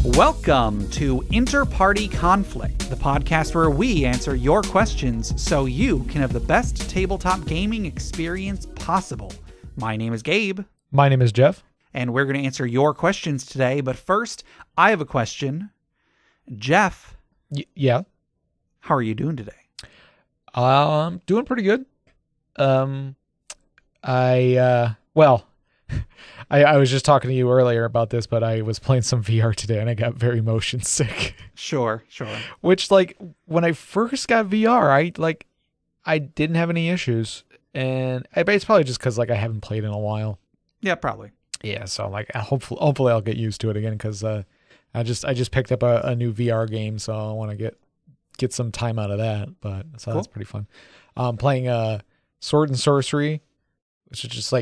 Welcome to InterPartyConflict, the podcast where we answer your questions so you can have the best tabletop gaming experience possible. My name is Gabe. My name is Jeff. And we're going to answer your questions today. But first, I have a question. Jeff. Yeah? How are you doing today? Doing pretty good. I was just talking to you earlier about this, but I was playing some VR today and I got very motion sick. Sure. Which, when I first got VR, I didn't have any issues. And it's probably just because, I haven't played in a while. Yeah, probably. Yeah, so, hopefully I'll get used to it again because I just picked up a new VR game, so I want to get some time out of that. But so cool. That's pretty fun. Playing Sword and Sorcery, which is just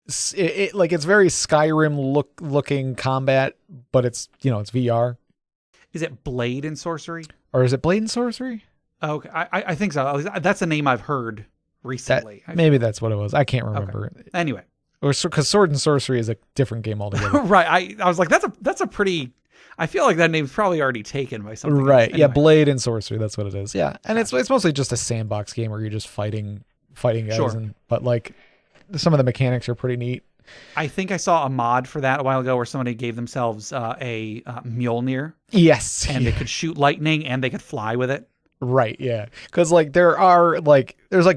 it's very Skyrim looking combat, but it's it's VR. Is it Blade and Sorcery? Or is it Blade and Sorcery? Okay, I think so. At least that's a name I've heard recently. Maybe that's what it was. I can't remember. Okay. Anyway. Or because Sword and Sorcery is a different game altogether. Right. I was like, that's a pretty. I feel like that name's probably already taken by something. Right. Anyway. Yeah. Blade and Sorcery. That's what it is. Yeah. And it's mostly just a sandbox game where you're just fighting guys. Sure. But some of the mechanics are pretty neat. I think I saw a mod for that a while ago where somebody gave themselves a Mjolnir. Yes. And they could shoot lightning and they could fly with it. Right, yeah. Because, there's,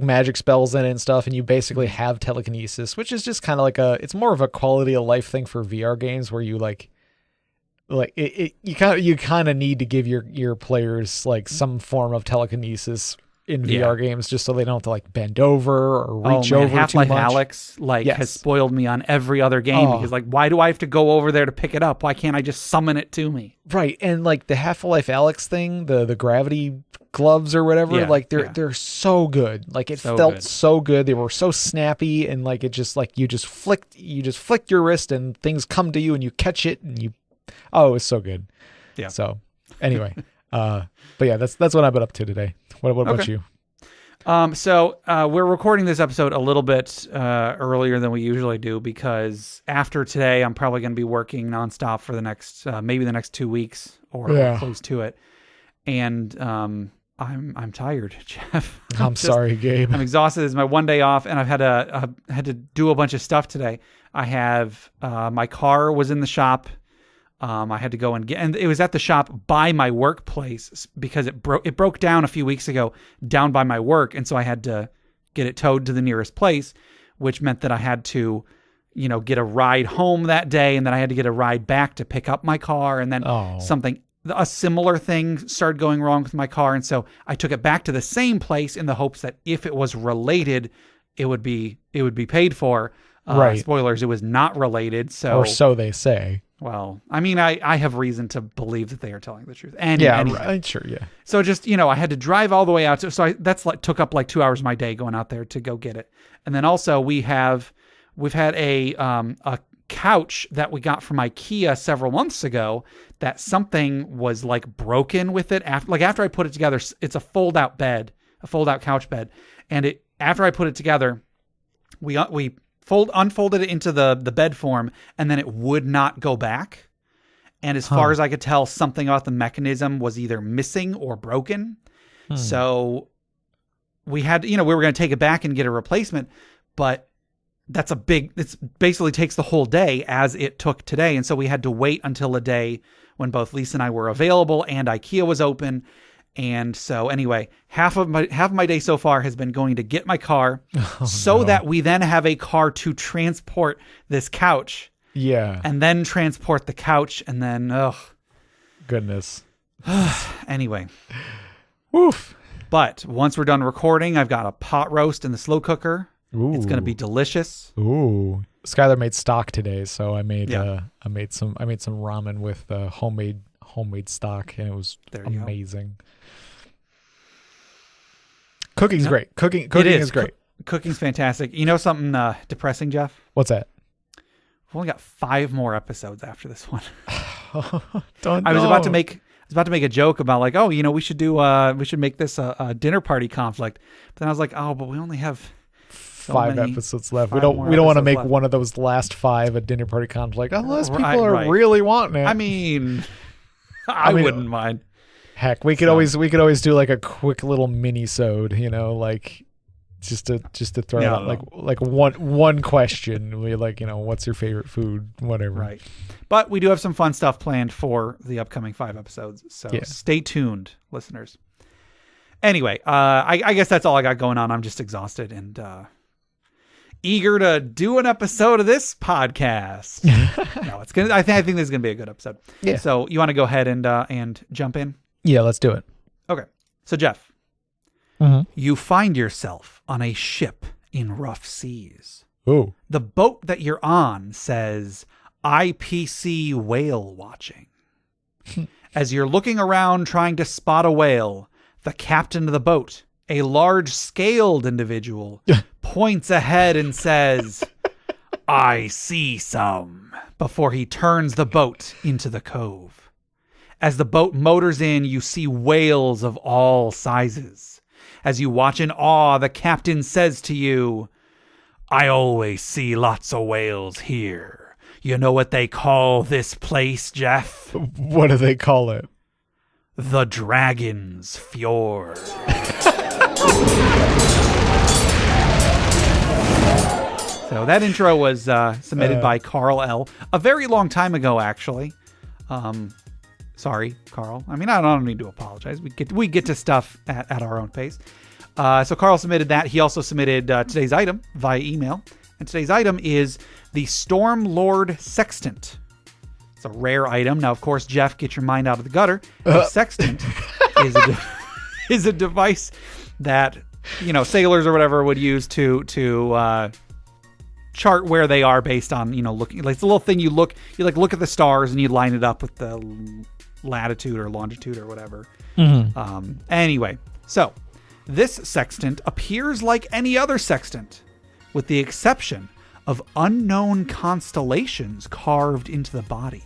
magic spells in it and stuff, and you basically have telekinesis, which is just kind of it's more of a quality of life thing for VR games where you, you kind of need to give your players, some form of telekinesis in VR games just so they don't have to, bend over or reach over Half-Life too much. Alyx, has spoiled me on every other game because, why do I have to go over there to pick it up? Why can't I just summon it to me? Right, and, the Half-Life Alyx thing, the gravity gloves or whatever, they're so good. It felt so good. They were so snappy, and it just you just flick your wrist and things come to you and you catch it and it was so good. Yeah. So anyway, but yeah, that's what I've been up to today. What about you? So we're recording this episode a little bit earlier than we usually do because after today, I'm probably going to be working nonstop for the next maybe the next 2 weeks or close to it, and I'm tired, Jeff. I'm sorry, Gabe. I'm exhausted. It's my one day off, and I've had to do a bunch of stuff today. I have my car was in the shop. I had to go and it was at the shop by my workplace because it broke down a few weeks ago down by my work. And so I had to get it towed to the nearest place, which meant that I had to, get a ride home that day. And then I had to get a ride back to pick up my car. And then a similar thing started going wrong with my car. And so I took it back to the same place in the hopes that if it was related, it would be paid for. Right. Spoilers, it was not related. Or so they say. Well, I mean, I have reason to believe that they are telling the truth. Anyway. Right, sure, yeah. So just, I had to drive all the way out. That's took up 2 hours of my day going out there to go get it. And then also we've had a couch that we got from IKEA several months ago that something was broken with it. After I put it together, it's a fold-out bed, a fold-out couch bed. And after I put it together, we unfolded it into the bed form, and then it would not go back. And as far as I could tell, something about the mechanism was either missing or broken. So we had, we were going to take it back and get a replacement, but it basically takes the whole day as it took today. And so we had to wait until a day when both Lisa and I were available and IKEA was open. And so anyway, half of my day so far has been going to get my car that we then have a car to transport this couch. Yeah. And then transport the couch and then, goodness. Anyway. Woof. But once we're done recording, I've got a pot roast in the slow cooker. Ooh. It's going to be delicious. Ooh. Skylar made stock today, so I made some ramen with homemade stock, and it was amazing. Cooking's great. Cooking is great. Cooking's fantastic. You know something depressing, Jeff? What's that? We've only got 5 more episodes after this one. I was about to make a joke about we should make this a dinner party conflict. But then I was like, but we only have 5 episodes left. We don't want to make left. One of those last 5 a dinner party conflict unless people are really wanting it. I mean, I wouldn't mind. Heck, we could always do like a quick little mini-sode, like just to throw out like one question. We what's your favorite food? Whatever. Right. But we do have some fun stuff planned for the upcoming 5 episodes. So stay tuned, listeners. Anyway, I guess that's all I got going on. I'm just exhausted and eager to do an episode of this podcast. No, it's gonna. I think this is gonna be a good episode. Yeah. So you want to go ahead and jump in? Yeah, let's do it. Okay. So Jeff, you find yourself on a ship in rough seas. Oh. The boat that you're on says IPC whale watching. As you're looking around trying to spot a whale, the captain of the boat, a large scaled individual, points ahead and says, I see some, before he turns the boat into the cove. As the boat motors in, you see whales of all sizes. As you watch in awe, the captain says to you, I always see lots of whales here. You know what they call this place, Jeff? What do they call it? The Dragon's Fjord. So that intro was submitted by Carl L. a very long time ago, actually. Sorry, Carl. I mean, I don't need to apologize. We get to stuff at our own pace. So Carl submitted that. He also submitted today's item via email. And today's item is the Storm Lord Sextant. It's a rare item. Now, of course, Jeff, get your mind out of the gutter. A sextant is a device that, sailors or whatever would use to chart where they are based on, looking. Like, it's a little thing you look at the stars and you line it up with the latitude or longitude or whatever. Mm-hmm. Anyway, so this sextant appears like any other sextant, with the exception of unknown constellations carved into the body.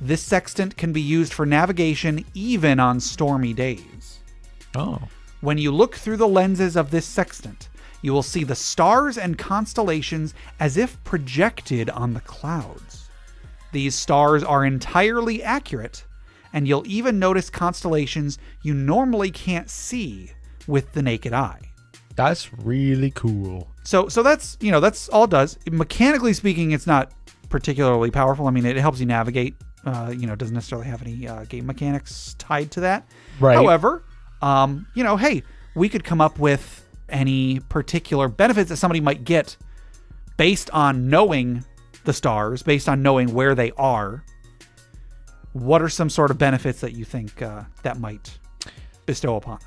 This sextant can be used for navigation even on stormy days. Oh. When you look through the lenses of this sextant, you will see the stars and constellations as if projected on the clouds. These stars are entirely accurate, and you'll even notice constellations you normally can't see with the naked eye. That's really cool. So that's, that's all it does. Mechanically speaking, it's not particularly powerful. I mean, it helps you navigate. Doesn't necessarily have any game mechanics tied to that. Right. However, hey, we could come up with any particular benefits that somebody might get based on knowing the stars, based on knowing where they are. What are some sort of benefits that you think that might bestow upon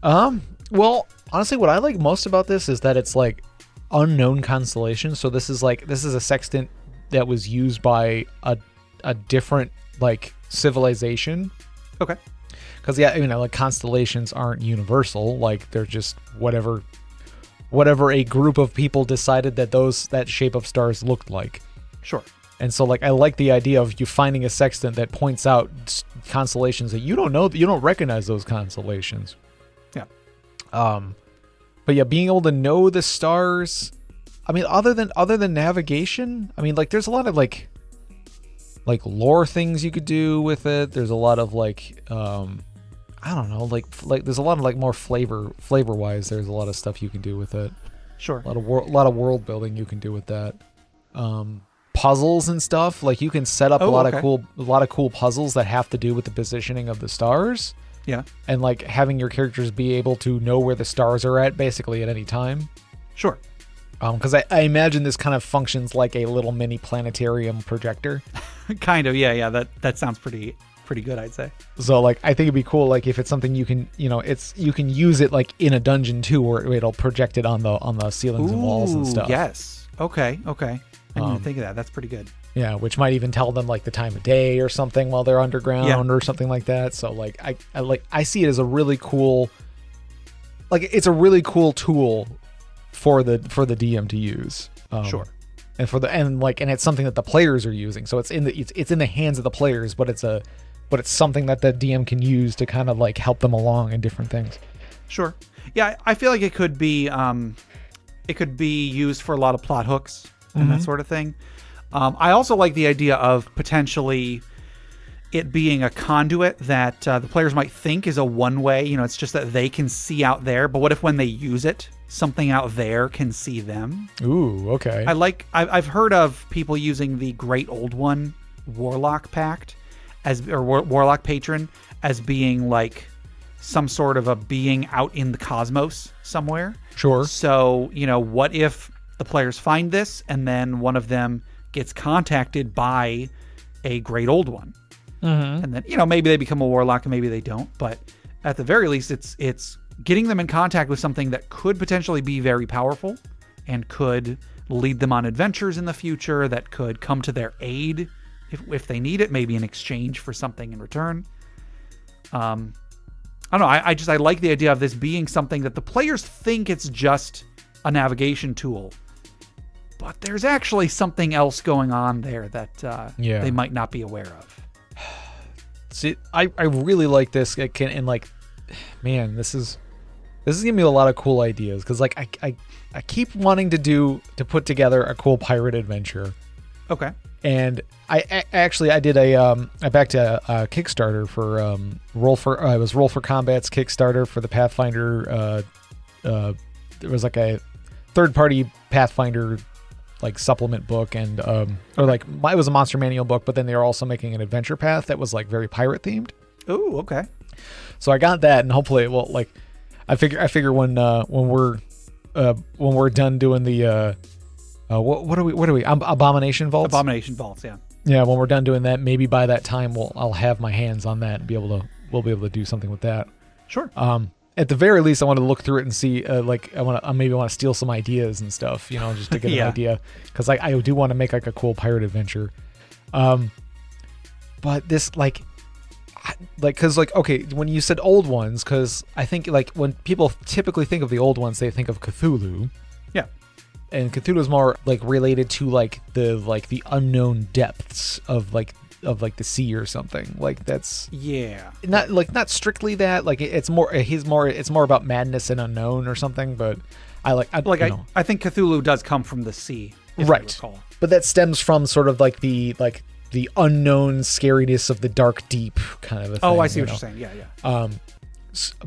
them? Well, honestly, what I like most about this is that it's like unknown constellations. So this is a sextant that was used by a different civilization. Okay. Because constellations aren't universal. Like, they're just whatever a group of people decided that shape of stars looked like. Sure. And so I like the idea of you finding a sextant that points out constellations that you don't know, that you don't recognize those constellations. Yeah. But yeah, being able to know the stars. I mean, other than navigation, I mean, there's a lot of lore things you could do with it. There's a lot of I don't know, there's a lot of more flavor wise. There's a lot of stuff you can do with it. Sure. A lot of world building you can do with that. Puzzles and stuff. You can set up a lot of cool puzzles that have to do with the positioning of the stars. Yeah. And having your characters be able to know where the stars are at basically at any time. Sure. Because I imagine this kind of functions like a little mini planetarium projector. Kind of, yeah. That sounds pretty good, I'd say. So I think it'd be cool if it's something you can, you can use it in a dungeon too, where it'll project it on the ceilings and walls and stuff. Yes. Okay. I didn't even think of that. That's pretty good. Yeah, which might even tell them the time of day or something while they're underground or something like that. So I see it as a really cool, it's a really cool tool for the DM to use. Sure. And and it's something that the players are using. So it's in the hands of the players, but it's something that the DM can use to kind of help them along in different things. Sure. Yeah, I feel like it could be It could be used for a lot of plot hooks and that sort of thing. I also like the idea of potentially it being a conduit that the players might think is a one-way. It's just that they can see out there. But what if when they use it, something out there can see them? Ooh, okay. I've heard of people using the Great Old One Warlock Pact Warlock Patron as being like some sort of a being out in the cosmos somewhere. Sure. So, what if the players find this and then one of them gets contacted by a Great Old One? And then, maybe they become a warlock and maybe they don't. But at the very least, it's getting them in contact with something that could potentially be very powerful and could lead them on adventures in the future, that could come to their aid if they need it, maybe in exchange for something in return. I don't know. I like the idea of this being something that the players think it's just a navigation tool, but there's actually something else going on there that they might not be aware of. See, I really like this. Man, this is giving me a lot of cool ideas because I keep wanting to put together a cool pirate adventure. Okay. And I did I backed a Kickstarter for Roll for Combat's Kickstarter for the Pathfinder. There was like a third-party Pathfinder supplement book, and it was a Monster Manual book, but then they were also making an adventure path that was very pirate themed. Oh, okay. So I got that, and hopefully it will I figure when we're done doing the what are we Abomination Vaults? Abomination Vaults, yeah. Yeah, when we're done doing that, maybe by that time I'll have my hands on that and we'll be able to do something with that. Sure. At the very least, I want to look through it and see, I maybe want to steal some ideas and stuff, just to get an idea, because I do want to make a cool pirate adventure. But this because okay, when you said old ones, because I think when people typically think of the old ones, they think of Cthulhu. Yeah. And Cthulhu is more related to the unknown depths of the sea or something. That's not strictly that. It's more about madness and unknown or something. But I think Cthulhu does come from the sea, right? But that stems from sort of the unknown scariness of the dark deep kind of a thing. Oh, I see what you're saying. Yeah.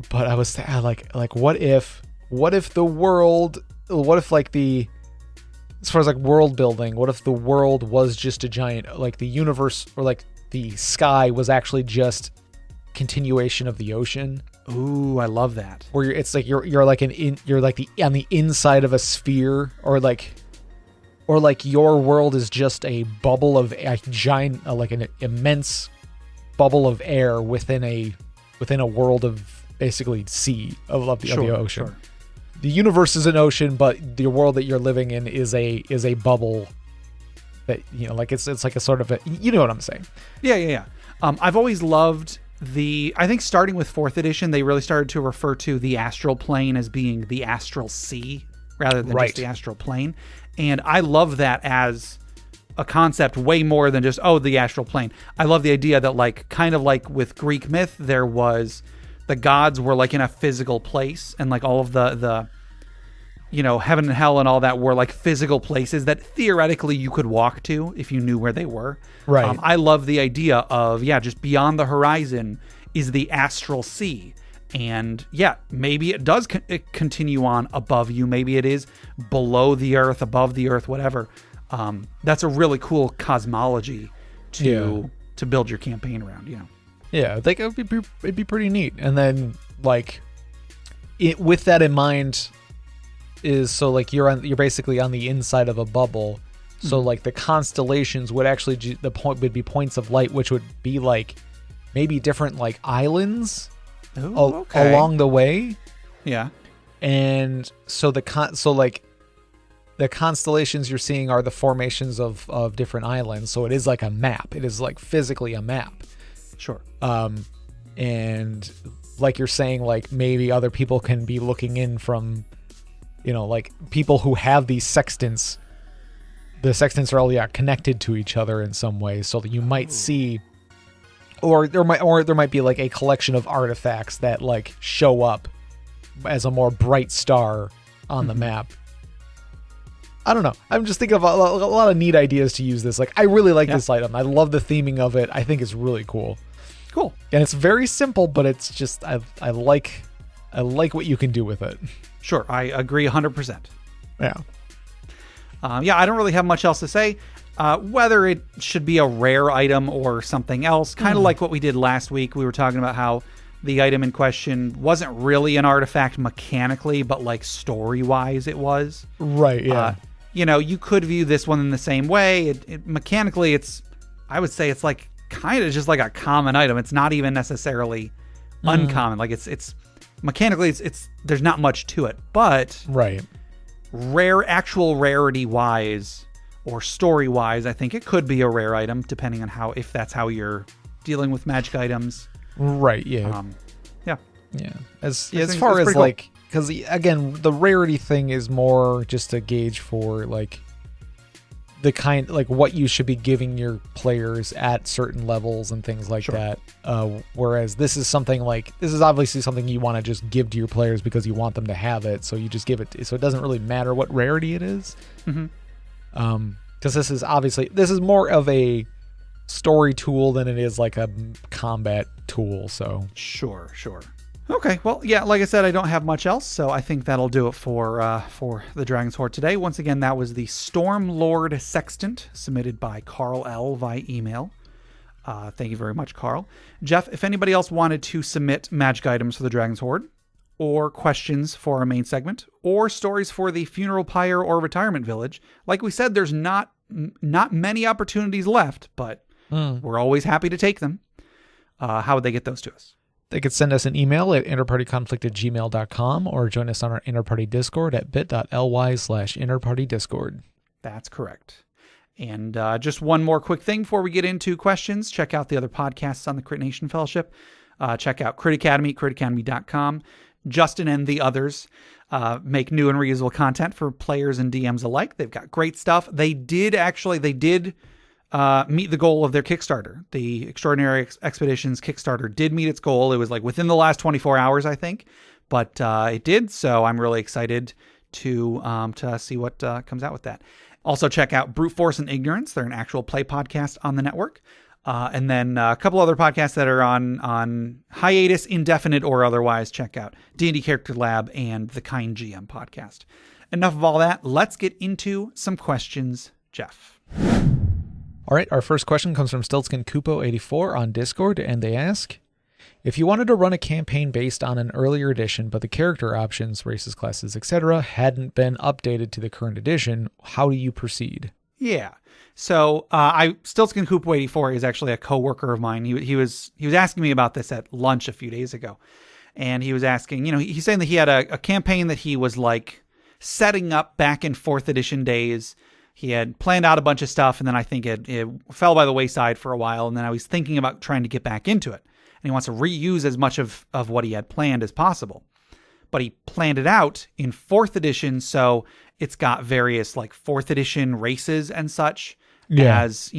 But I was what if the world, as far as world building, what if the world was just a giant, the universe or the sky was actually just continuation of the ocean? Ooh, I love that. Where it's you're on the inside of a sphere, or your world is just a bubble of a giant, an immense bubble of air within a world of basically sea of the ocean. Sure. The universe is an ocean, but the world that you're living in is a bubble that, it's like a sort of a, what I'm saying? Yeah. I've always loved I think starting with 4th edition, they really started to refer to the astral plane as being the astral sea rather than just the astral plane. And I love that as a concept way more than just, the astral plane. I love the idea that kind of like with Greek myth, there was the gods were in a physical place, and all of the heaven and hell and all that were physical places that theoretically you could walk to if you knew where they were. Right. I love the idea of, just beyond the horizon is the astral sea. And maybe it does continue on above you. Maybe it is below the earth, above the earth, whatever. That's a really cool cosmology to build your campaign around, Yeah, I think it'd be pretty neat. And then with that in mind is you're basically on the inside of a bubble. So the constellations would actually would be points of light, which would be maybe different islands along the way. Yeah. And so the constellations you're seeing are the formations of different islands. So it is like a map. It is physically a map. Sure. And you're saying, maybe other people can be looking in from, people who have these sextants. The sextants are all connected to each other in some way, so that you might see, or there might be a collection of artifacts that show up as a more bright star on the map. I don't know. I'm just thinking of a lot of neat ideas to use this. Like, I really like this item. I love the theming of it. I think it's really cool. Cool. And it's very simple, but it's just I like what you can do with it. Sure, I agree 100%. Yeah. I don't really have much else to say. Whether it should be a rare item or something else, kind of like what we did last week. We were talking about how the item in question wasn't really an artifact mechanically, but like story-wise it was. Right, yeah. You could view this one in the same way. Mechanically, I would say it's like kind of just like a common item. It's not even necessarily uncommon. Like it's mechanically, it's there's not much to it, but right. Actual rarity-wise or story-wise, I think it could be a rare item, depending on if that's how you're dealing with magic items. Right, yeah. Yeah. As far as like, because again, the rarity thing is more just a gauge for like the kind, like what you should be giving your players at certain levels and things like that. Whereas this is obviously something you want to just give to your players because you want them to have it. So you just give it, so it doesn't really matter what rarity it is. Mm-hmm. Because this is more of a story tool than it is like a combat tool. So sure. Okay, well, yeah, like I said, I don't have much else, so I think that'll do it for the Dragon's Hoard today. Once again, that was the Stormlord Sextant, submitted by Carl L. via email. Thank you very much, Carl. Jeff, if anybody else wanted to submit magic items for the Dragon's Hoard, or questions for our main segment, or stories for the Funeral Pyre or Retirement Village, like we said, there's not many opportunities left, but we're always happy to take them. How would they get those to us? They could send us an email at interpartyconflict@gmail.com or join us on our Interparty Discord at bit.ly/interpartydiscord. That's correct. And just one more quick thing before we get into questions. Check out the other podcasts on the Crit Nation Fellowship. Check out Crit Academy, critacademy.com. Justin and the others make new and reusable content for players and DMs alike. They've got great stuff. They did meet the goal of their Kickstarter. The Extraordinary Expeditions Kickstarter did meet its goal. It was like within the last 24 hours, I think, but it did. So I'm really excited to see what comes out with that. Also check out Brute Force and Ignorance. They're an actual play podcast on the network. And then a couple other podcasts that are on hiatus, indefinite or otherwise. Check out D&D Character Lab and the Kind GM podcast. Enough of all that. Let's get into some questions, Jeff. All right, our first question comes from Stiltskin Kupo 84 on Discord, and they ask, if you wanted to run a campaign based on an earlier edition, but the character options, races, classes, etc., hadn't been updated to the current edition, how do you proceed? Yeah. So Stiltskin Kupo 84 is actually a coworker of mine. He was asking me about this at lunch a few days ago, and he was asking, he's saying that he had a campaign that he was like setting up back in 4th edition days. He had planned out a bunch of stuff, and then I think it fell by the wayside for a while, and then I was thinking about trying to get back into it. And he wants to reuse as much of what he had planned as possible. But he planned it out in 4th edition, so it's got various like 4th edition races and such as,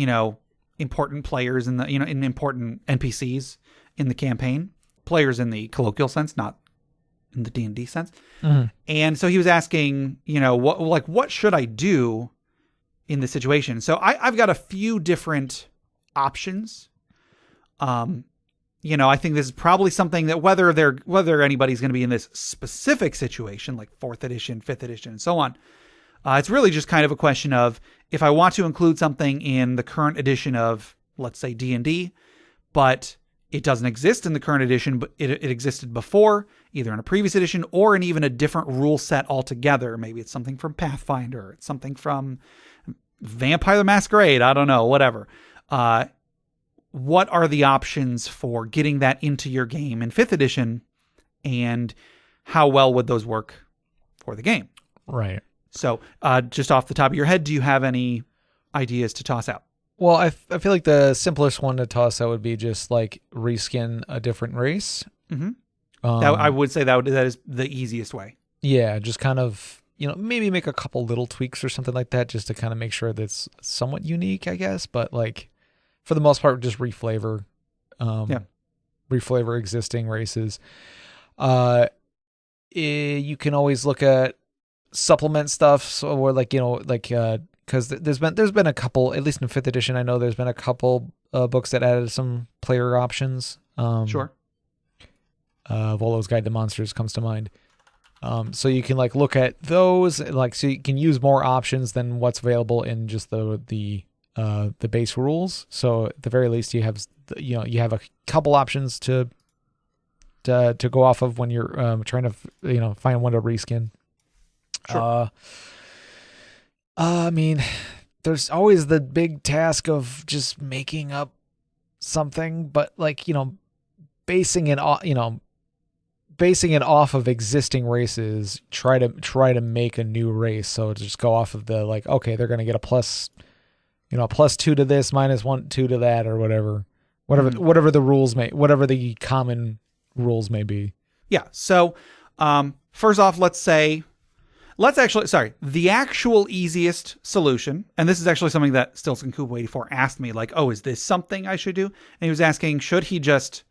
important players in in important NPCs in the campaign. Players in the colloquial sense, not in the D&D sense. Mm-hmm. And so he was asking, what should I do in this situation? So I've got a few different options. I think this is probably something that whether anybody's going to be in this specific situation, like 4th edition, 5th edition, and so on, it's really just kind of a question of if I want to include something in the current edition of, let's say, D&D, but it doesn't exist in the current edition, but it existed before, either in a previous edition or in even a different rule set altogether. Maybe it's something from Pathfinder, it's something from Vampire the Masquerade, I don't know, whatever. What are the options for getting that into your game in 5th edition, and how well would those work for the game? Right. So just off the top of your head, do you have any ideas to toss out? Well, I feel like the simplest one to toss out would be just like reskin a different race. Mm-hmm. I would say that is the easiest way. Yeah, just kind of, maybe make a couple little tweaks or something like that just to kind of make sure that's somewhat unique, I guess. But like, for the most part, just reflavor existing races. You can always look at supplement stuff. So, or like, because there's been a couple, at least in 5th edition, I know there's been a couple books that added some player options. Sure. Volo's Guide to Monsters comes to mind. So you can like look at those, like, so you can use more options than what's available in just the base rules. So at the very least, you have a couple options to go off of when you're trying to find one to reskin. Sure. I mean, there's always the big task of just making up something, but like, basing it off of existing races, try to make a new race. So just go off of the, like, okay, they're going to get a plus, +2 to this, -1, 2 to that, or whatever the rules whatever the common rules may be. Yeah. So, first off, the actual easiest solution, and this is actually something that Stilson Kubo 84 asked me, like, oh, is this something I should do? And he was asking, should he just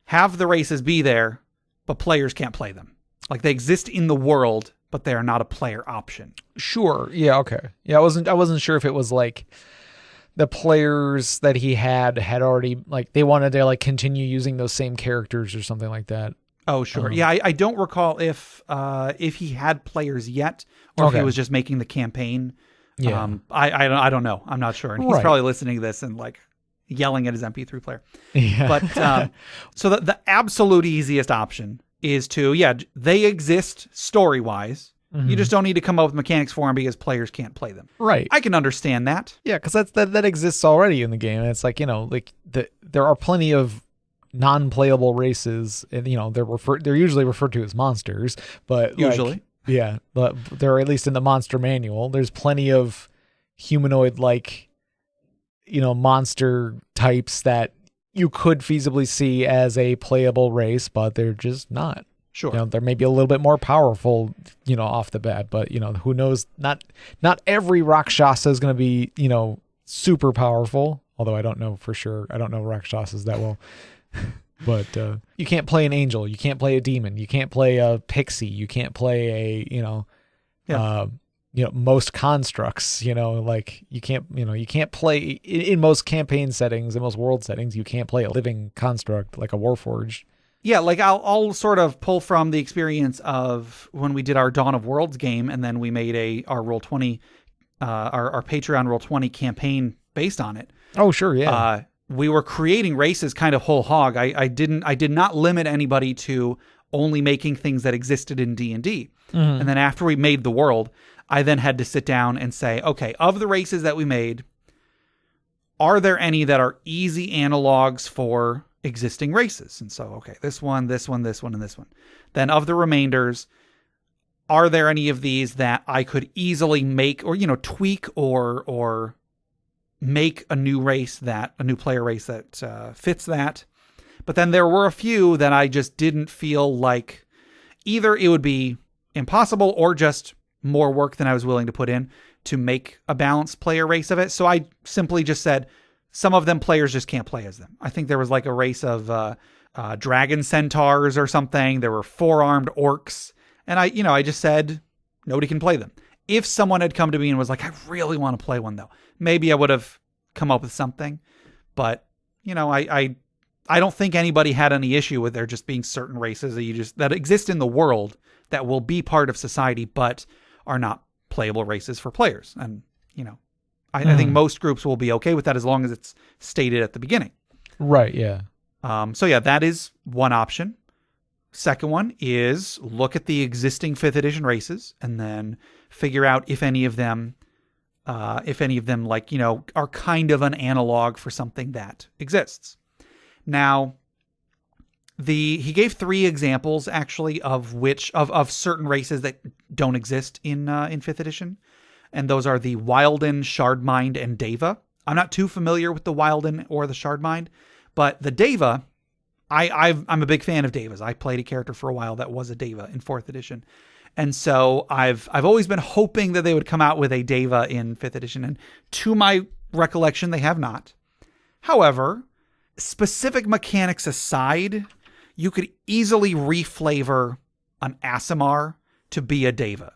have the races be there, but players can't play them? Like, they exist in the world, but they are not a player option. Sure. Yeah. Okay. Yeah. I wasn't sure if it was like the players that he had already, like, they wanted to like continue using those same characters or something like that. Oh, sure. Yeah, I don't recall if he had players yet, or if he was just making the campaign. Yeah. I don't know. I'm not sure. And he's probably listening to this and like yelling at his MP3 player. Yeah. But so the absolute easiest option is to, they exist story-wise. Mm-hmm. You just don't need to come up with mechanics for them because players can't play them. Right. I can understand that. Yeah, because that exists already in the game. And it's like, there are plenty of non-playable races, and they're usually referred to as monsters, but usually, but they're at least in the monster manual. There's plenty of humanoid monster types that you could feasibly see as a playable race, but they're just not. Sure. They're maybe a little bit more powerful, off the bat, but who knows? Not every Rakshasa is going to be, super powerful. Although I don't know for sure. I don't know Rakshasas that well. But you can't play an angel, you can't play a demon, you can't play a pixie, you can't play most constructs, like you can't play in most campaign settings, in most world settings, you can't play a living construct like a Warforged. Yeah, like I'll sort of pull from the experience of when we did our Dawn of Worlds game, and then we made our Roll20 our Patreon Roll20 campaign based on it. Oh, sure, yeah. We were creating races kind of whole hog. I did not limit anybody to only making things that existed in D&D. Mm-hmm. And then after we made the world, I then had to sit down and say, okay, of the races that we made, are there any that are easy analogs for existing races? And so, okay, this one, and this one. Then of the remainders, are there any of these that I could easily make or, tweak or make a new player race that fits that? But then there were a few that I just didn't feel like either it would be impossible or just more work than I was willing to put in to make a balanced player race of it. So I simply just said, some of them players just can't play as them. I think there was like a race of dragon centaurs or something. There were 4-armed orcs. And I just said, nobody can play them. If someone had come to me and was like, I really want to play one though, maybe I would have come up with something. But, I don't think anybody had any issue with there just being certain races that exist in the world that will be part of society, but are not playable races for players. And, I think most groups will be okay with that as long as it's stated at the beginning. Right, yeah. So yeah, that is one option. Second one is look at the existing 5th edition races and then figure out if any of them are kind of an analog for something that exists. Now, he gave 3 examples actually of certain races that don't exist in 5th edition. And those are the Wilden, Shardmind, and Deva. I'm not too familiar with the Wilden or the Shardmind, but the Deva, I'm a big fan of Devas. I played a character for a while that was a Deva in 4th edition. And so I've always been hoping that they would come out with a Deva in 5th edition. And to my recollection, they have not. However, specific mechanics aside, you could easily reflavor an Aasimar to be a Deva.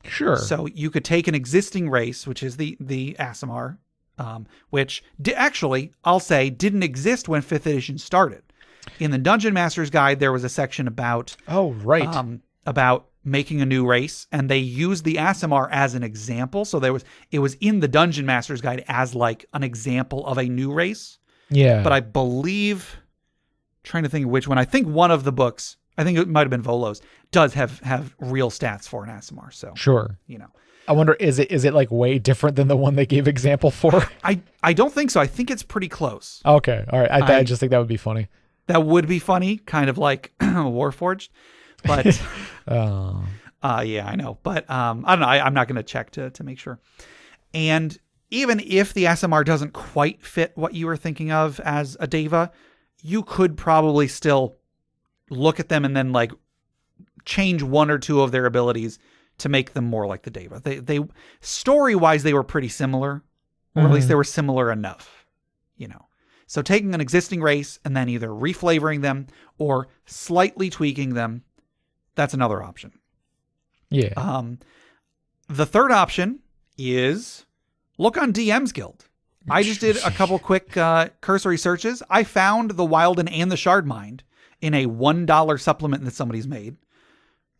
Sure. So you could take an existing race, which is the Aasimar, which actually, I'll say, didn't exist when 5th edition started. In the Dungeon Master's Guide, there was a section about about making a new race, and they used the Aasimar as an example. So it was in the Dungeon Master's Guide as like an example of a new race. Yeah. But I believe, trying to think of which one, I think one of the books, I think it might have been Volo's, does have real stats for an Aasimar. So sure, I wonder, is it like way different than the one they gave example for? I don't think so. I think it's pretty close. Okay, all right. I just think that would be funny. That would be funny, kind of like Warforged, but yeah, I know. But I don't know. I'm not going to check to make sure. And even if the Aasimar doesn't quite fit what you were thinking of as a Deva, you could probably still look at them and then like change one or two of their abilities to make them more like the Deva. They story-wise, they were pretty similar, or at least they were similar enough, So taking an existing race and then either reflavoring them or slightly tweaking them, that's another option. Yeah. The third option is look on DM's Guild. I just did a couple quick cursory searches. I found the Wilden and the Shardmind in a $1 supplement that somebody's made.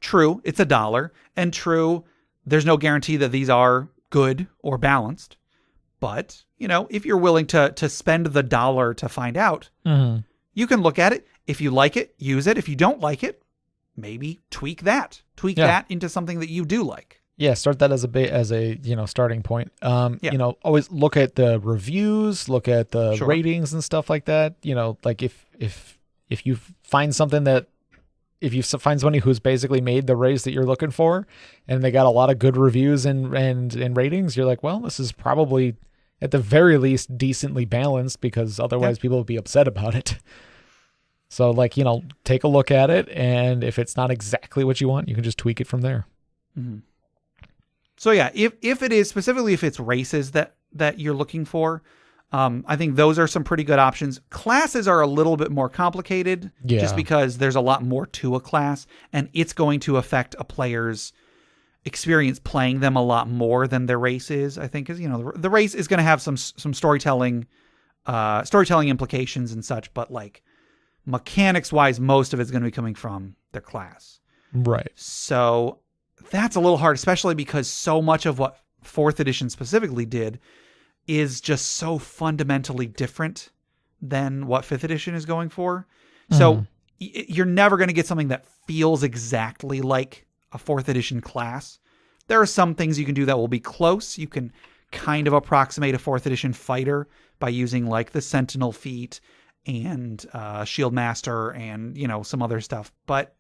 True, it's $1, and true, there's no guarantee that these are good or balanced. But, if you're willing to spend the $1 to find out, you can look at it. If you like it, use it. If you don't like it, maybe tweak that. That into something that you do like. Yeah, start that as a starting point. Always look at the reviews, look at the ratings and stuff like that. Like if you find something that, if you find somebody who's basically made the race that you're looking for, and they got a lot of good reviews and ratings, you're like, well, this is probably at the very least decently balanced, because otherwise people would be upset about it. So take a look at it, and if it's not exactly what you want, you can just tweak it from there. Mm-hmm. So yeah, if it is specifically, if it's races that you're looking for, I think those are some pretty good options. Classes are a little bit more complicated, just because there's a lot more to a class, and it's going to affect a player's experience playing them a lot more than their race is. I think, because the race is going to have some storytelling implications and such, but like mechanics wise, most of it's going to be coming from their class. Right. So that's a little hard, especially because so much of what 4th edition specifically did is just so fundamentally different than what 5th edition is going for. So you're never going to get something that feels exactly like a 4th edition class. There are some things you can do that will be close. You can kind of approximate a 4th edition fighter by using like the Sentinel feat and Shield Master and, some other stuff. But,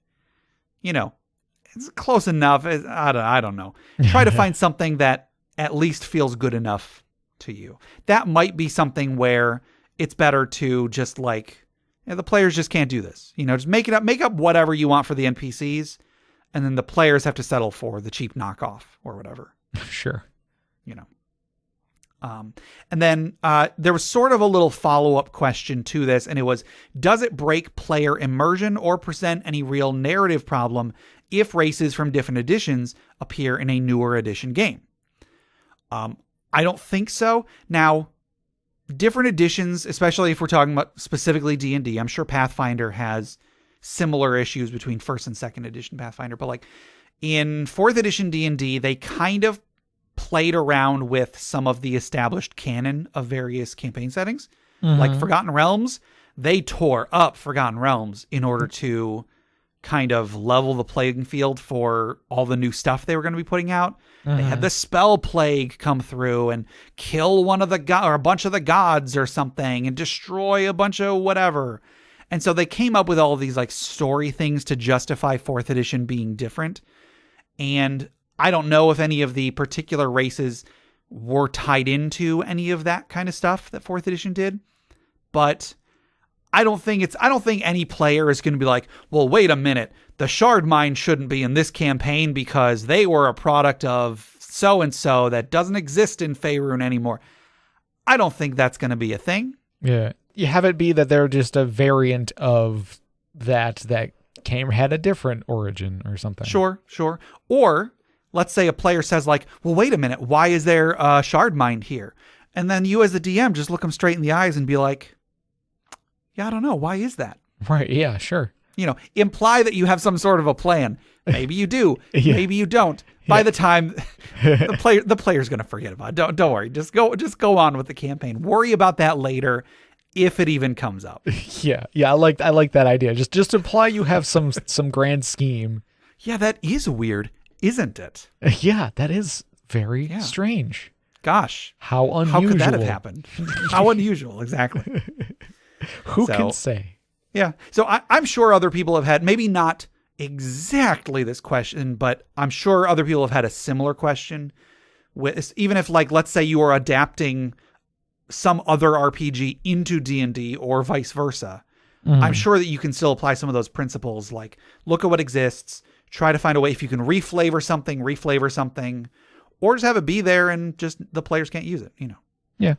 it's close enough. I don't know. Try to find something that at least feels good enough to you. That might be something where it's better to just like, the players just can't do this. Just make up whatever you want for the NPCs, and then the players have to settle for the cheap knockoff or whatever. Sure. And then there was sort of a little follow-up question to this, and it was, does it break player immersion or present any real narrative problem if races from different editions appear in a newer edition game? I don't think so. Now, different editions, especially if we're talking about specifically D&D, I'm sure Pathfinder has similar issues between 1st and 2nd edition Pathfinder, but like in 4th edition D&D, they kind of played around with some of the established canon of various campaign settings. Like Forgotten Realms, they tore up Forgotten Realms in order to kind of level the playing field for all the new stuff they were going to be putting out. They had the spell plague come through and kill one of the or a bunch of the gods or something and destroy a bunch of whatever. And so they came up with all of these like story things to justify 4th edition being different. And I don't know if any of the particular races were tied into any of that kind of stuff that 4th edition did, but I don't think any player is going to be like, well, wait a minute, the Shardmind shouldn't be in this campaign because they were a product of so-and-so that doesn't exist in Faerun anymore. I don't think that's going to be a thing. Yeah. You have it be that they're just a variant of that had a different origin or something. Sure. Or let's say a player says like, well, wait a minute, why is there a shard mine here? And then you as the DM just look them straight in the eyes and be like, yeah, I don't know. Why is that? Right. Yeah, sure. Imply that you have some sort of a plan. Maybe you do. Yeah. Maybe you don't. By the time the player's going to forget about it. Don't worry. Just go on with the campaign. Worry about that later if it even comes up. Yeah. I like that idea. Just imply you have some grand scheme. Yeah, that is weird, isn't it? Yeah, that is very strange. Gosh. How unusual. How could that have happened? How unusual, exactly. Who can say? Yeah. So I'm sure other people have had, maybe not exactly this question, but I'm sure other people have had a similar question. Even if, like, let's say you are adapting some other RPG into D&D or vice versa, I'm sure that you can still apply some of those principles, like look at what exists, try to find a way if you can reflavor something, or just have it be there and just the players can't use it, Yeah.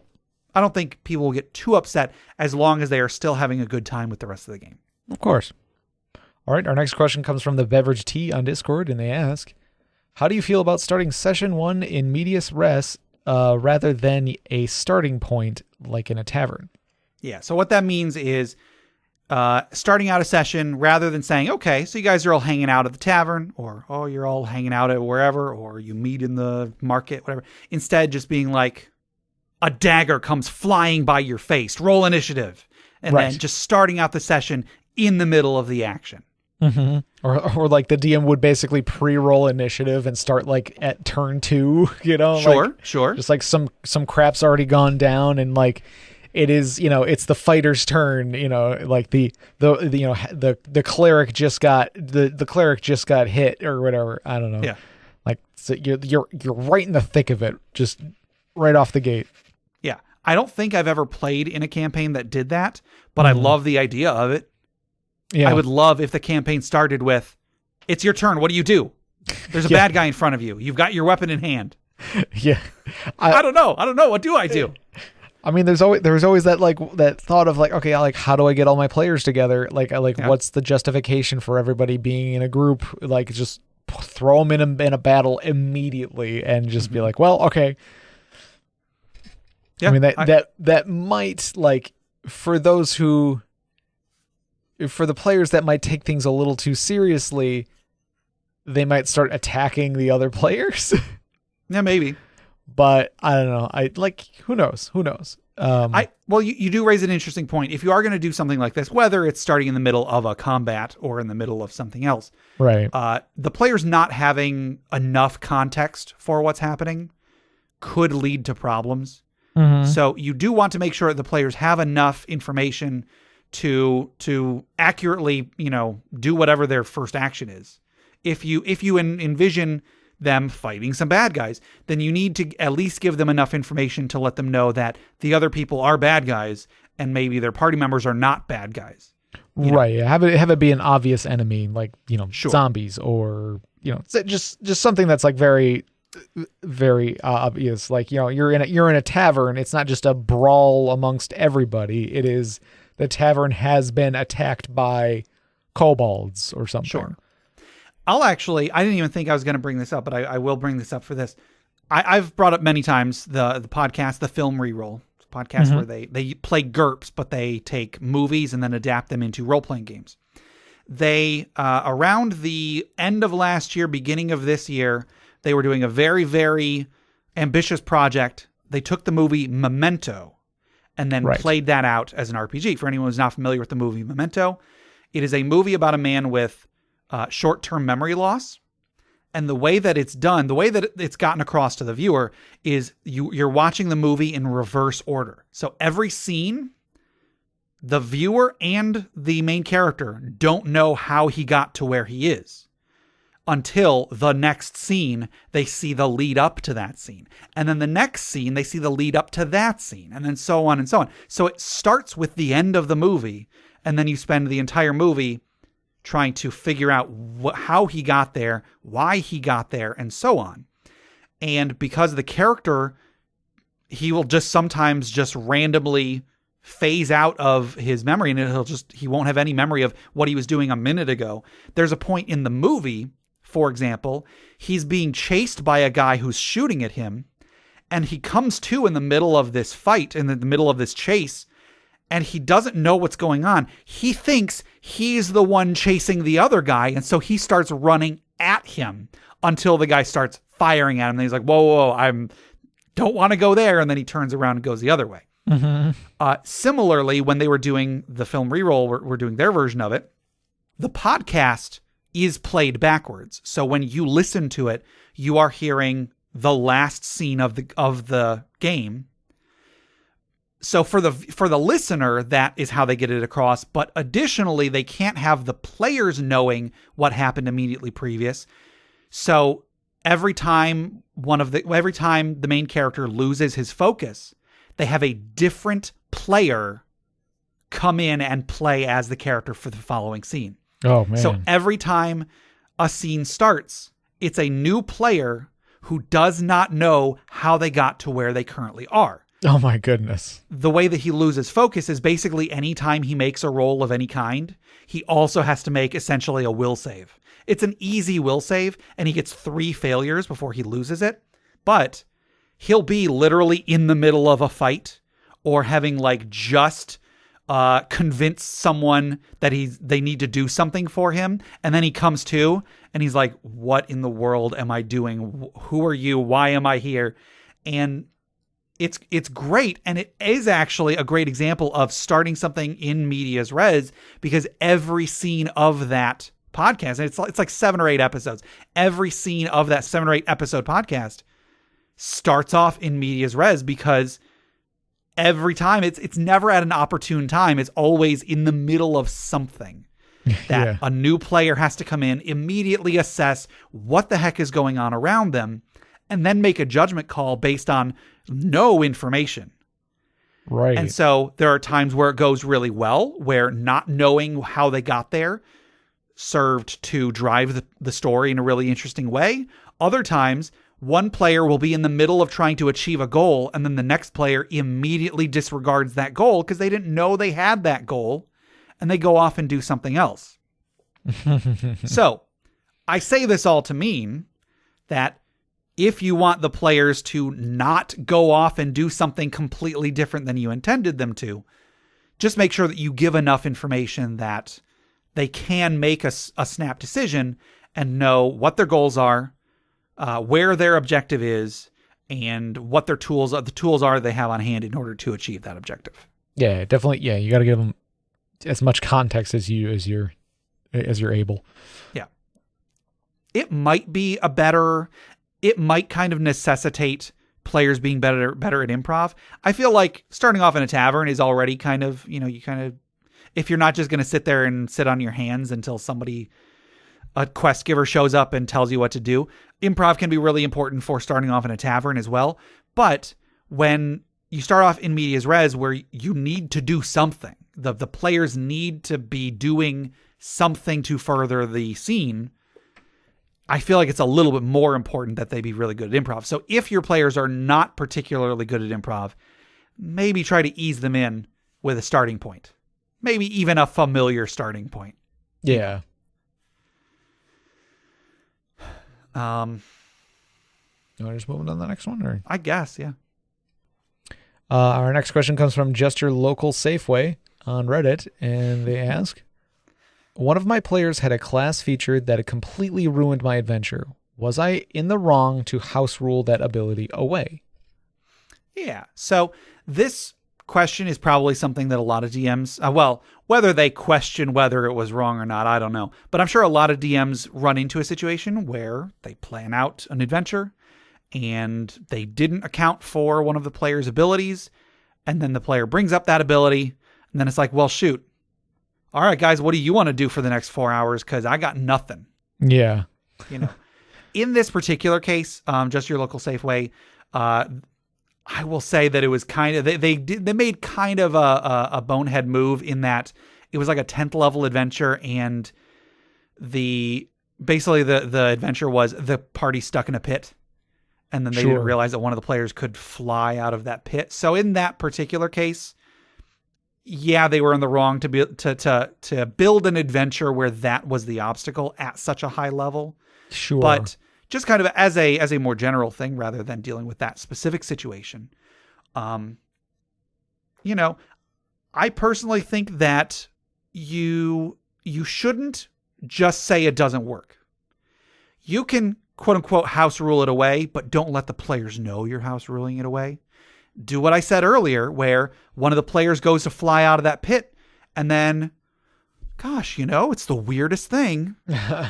I don't think people will get too upset as long as they are still having a good time with the rest of the game. Of course. All right, our next question comes from the Beverage Tea on Discord, and they ask, how do you feel about starting session 1 in medias res rather than a starting point like in a tavern? Yeah, so what that means is starting out a session rather than saying, okay, so you guys are all hanging out at the tavern, or, oh, you're all hanging out at wherever, or you meet in the market, whatever. Instead, just being like, a dagger comes flying by your face, roll initiative, and then just starting out the session in the middle of the action. Mm-hmm. Or like the DM would basically pre-roll initiative and start like at turn 2, Sure. Just like some crap's already gone down and like it is, it's the fighter's turn, like the cleric just got the cleric just got hit or whatever. I don't know. Yeah. Like so you're right in the thick of it, just right off the gate. Yeah. I don't think I've ever played in a campaign that did that, but I love the idea of it. Yeah. I would love if the campaign started with, it's your turn. What do you do? There's a bad guy in front of you. You've got your weapon in hand. Yeah. I don't know. What do I do? I mean, there's always that like that thought of like, okay, like how do I get all my players together? Like, what's the justification for everybody being in a group? Like, just throw them in a battle immediately and just be like, well, okay. Yeah, I mean that might, like, for the players that might take things a little too seriously, they might start attacking the other players. Yeah, maybe. But I don't know. Who knows? You do raise an interesting point. If you are going to do something like this, whether it's starting in the middle of a combat or in the middle of something else, right? The players not having enough context for what's happening could lead to problems. Mm-hmm. So you do want to make sure that the players have enough information to accurately, do whatever their first action is. If you envision them fighting some bad guys, then you need to at least give them enough information to let them know that the other people are bad guys and maybe their party members are not bad guys. Right. Have it be an obvious enemy, like, zombies or, just something that's like very, very obvious. Like, you're in a tavern. It's not just a brawl amongst everybody. It is the tavern has been attacked by kobolds or something. Sure. I didn't even think I was going to bring this up, but I will bring this up for this. I've brought up many times the podcast, The Film Reroll. It's a podcast where they play GURPS, but they take movies and then adapt them into role-playing games. They, around the end of last year, beginning of this year, they were doing a very, very ambitious project. They took the movie Memento and then played that out as an RPG. For anyone who's not familiar with the movie Memento, it is a movie about a man with short-term memory loss. And the way that it's done, the way that it's gotten across to the viewer is you're watching the movie in reverse order. So every scene, the viewer and the main character don't know how he got to where he is until the next scene. They see the lead up to that scene. And then the next scene, they see the lead up to that scene. And then so on and so on. So it starts with the end of the movie. And then you spend the entire movie trying to figure out how he got there, why he got there, and so on. And because the character, he will just sometimes just randomly phase out of his memory, and he won't have any memory of what he was doing a minute ago. There's a point in the movie, for example, he's being chased by a guy who's shooting at him, and he comes to in the middle of this fight, in the middle of this chase, and he doesn't know what's going on. He thinks he's the one chasing the other guy, and so he starts running at him until the guy starts firing at him. And he's like, whoa, I don't want to go there. And then he turns around and goes the other way. Similarly, when they were doing the film reroll, we're doing their version of it, the podcast is played backwards. So when you listen to it, you are hearing the last scene of the game. So for the listener, that is how they get it across. But additionally, they can't have the players knowing what happened immediately previous. So every time the main character loses his focus, they have a different player come in and play as the character for the following scene. Oh, man. So every time a scene starts, it's a new player who does not know how they got to where they currently are. Oh, my goodness. The way that he loses focus is basically anytime he makes a roll of any kind, he also has to make essentially a will save. It's an easy will save, and he gets 3 failures before he loses it. But he'll be literally in the middle of a fight or having just convinced someone that they need to do something for him. And then he comes to and he's like, what in the world am I doing? Who are you? Why am I here? And it's great. And it is actually a great example of starting something in medias res, because every scene of that podcast, and it's like 7 or 8 episodes, every scene of that 7 or 8 episode podcast starts off in medias res, because every time it's never at an opportune time. It's always in the middle of something that a new player has to come in, immediately assess what the heck is going on around them, and then make a judgment call based on no information. Right. And so there are times where it goes really well, where not knowing how they got there served to drive the story in a really interesting way. Other times, one player will be in the middle of trying to achieve a goal, and then the next player immediately disregards that goal because they didn't know they had that goal, and they go off and do something else. So I say this all to mean that if you want the players to not go off and do something completely different than you intended them to, just make sure that you give enough information that they can make a snap decision and know what their goals are, where their objective is, and what their tools are they have on hand in order to achieve that objective. Yeah, definitely. Yeah, you got to give them as much context as you're able. Yeah. It might kind of necessitate players being better at improv. I feel like starting off in a tavern is already kind of, if you're not just going to sit there and sit on your hands until a quest giver shows up and tells you what to do. Improv can be really important for starting off in a tavern as well. But when you start off in medias res, where you need to do something, the players need to be doing something to further the scene, I feel like it's a little bit more important that they be really good at improv. So if your players are not particularly good at improv, maybe try to ease them in with a starting point. Maybe even a familiar starting point. Yeah. You want to just move on to the next one? Or? I guess, yeah. Our next question comes from Just Your Local Safeway on Reddit, and they ask, one of my players had a class feature that had completely ruined my adventure. Was I in the wrong to house rule that ability away? Yeah, so this question is probably something that a lot of DMs, whether they question whether it was wrong or not, I don't know. But I'm sure a lot of DMs run into a situation where they plan out an adventure and they didn't account for one of the player's abilities, and then the player brings up that ability, and then it's like, well, shoot. All right, guys, what do you want to do for the next 4 hours? Because I got nothing. Yeah. In this particular case, Just Your Local Safeway, I will say that it was kind of, they made kind of a bonehead move in that it was like a 10th level adventure, and basically the adventure was the party stuck in a pit, and then they didn't realize that one of the players could fly out of that pit. So in that particular case, yeah, they were in the wrong to build an adventure where that was the obstacle at such a high level. Sure. But just kind of as a more general thing, rather than dealing with that specific situation, you know, I personally think that you shouldn't just say it doesn't work. You can quote unquote house rule it away, but don't let the players know you're house ruling it away. Do what I said earlier, where one of the players goes to fly out of that pit, and then, gosh, it's the weirdest thing.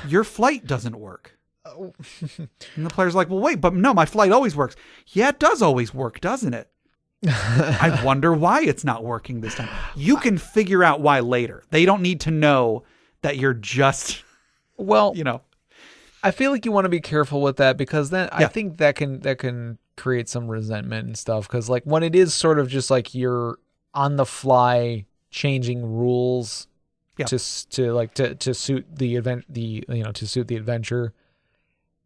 Your flight doesn't work. And the player's like, well, wait, but no, my flight always works. Yeah, it does always work, doesn't it? I wonder why it's not working this time. You can figure out why later. They don't need to know that you're just, I feel like you want to be careful with that, because then I think that can create some resentment and stuff. Because like when it is sort of just like you're on the fly changing rules to suit the event, to suit the adventure,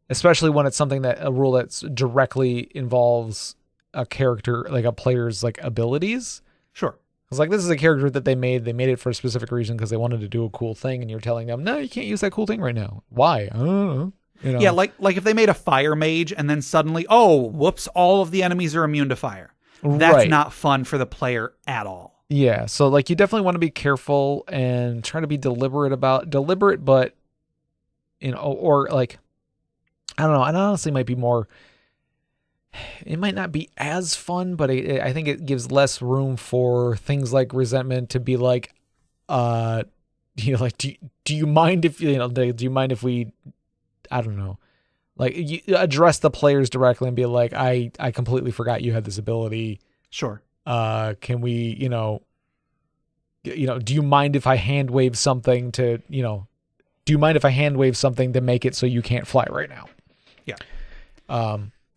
especially when it's something a rule that's directly involves a character, like a player's like abilities. Sure. It's like, this is a character that they made it for a specific reason because they wanted to do a cool thing, and you're telling them, no, you can't use that cool thing right now. Why? I don't know. Yeah, like if they made a fire mage and then suddenly, oh, whoops, all of the enemies are immune to fire. That's not fun for the player at all. Yeah, so like you definitely want to be careful and try to be deliberate, but or like, I don't know. And honestly, might be more. It might not be as fun, but I think it gives less room for things like resentment to be like, do you mind if we, I don't know, like you address the players directly and be like, I completely forgot you had this ability. Sure. Can we, do you mind if I hand wave something to make it so you can't fly right now? Yeah.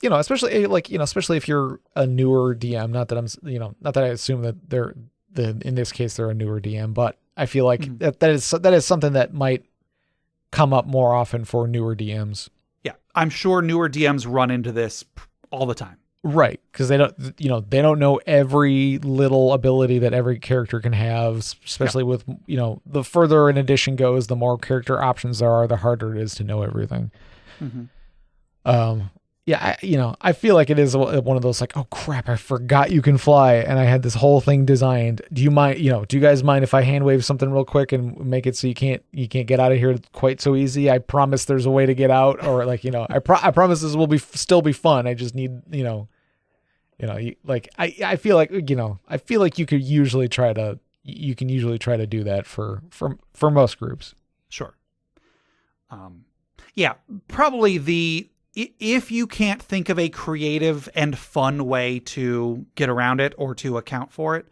Especially if you're a newer DM, not that I assume that in this case they're a newer DM, but I feel like that is something that might come up more often for newer DMs. Yeah. I'm sure newer DMs run into this all the time. Right. Because they don't know every little ability that every character can have, especially with, the further an edition goes, the more character options there are, the harder it is to know everything. Mm-hmm. I feel like it is one of those like, oh crap, I forgot you can fly, and I had this whole thing designed. Do you guys mind if I hand wave something real quick and make it so you can't get out of here quite so easy? I promise there's a way to get out, or like, I promise this will still be fun. I just need, I feel like you can usually try to do that for most groups. Sure. Probably if you can't think of a creative and fun way to get around it or to account for it,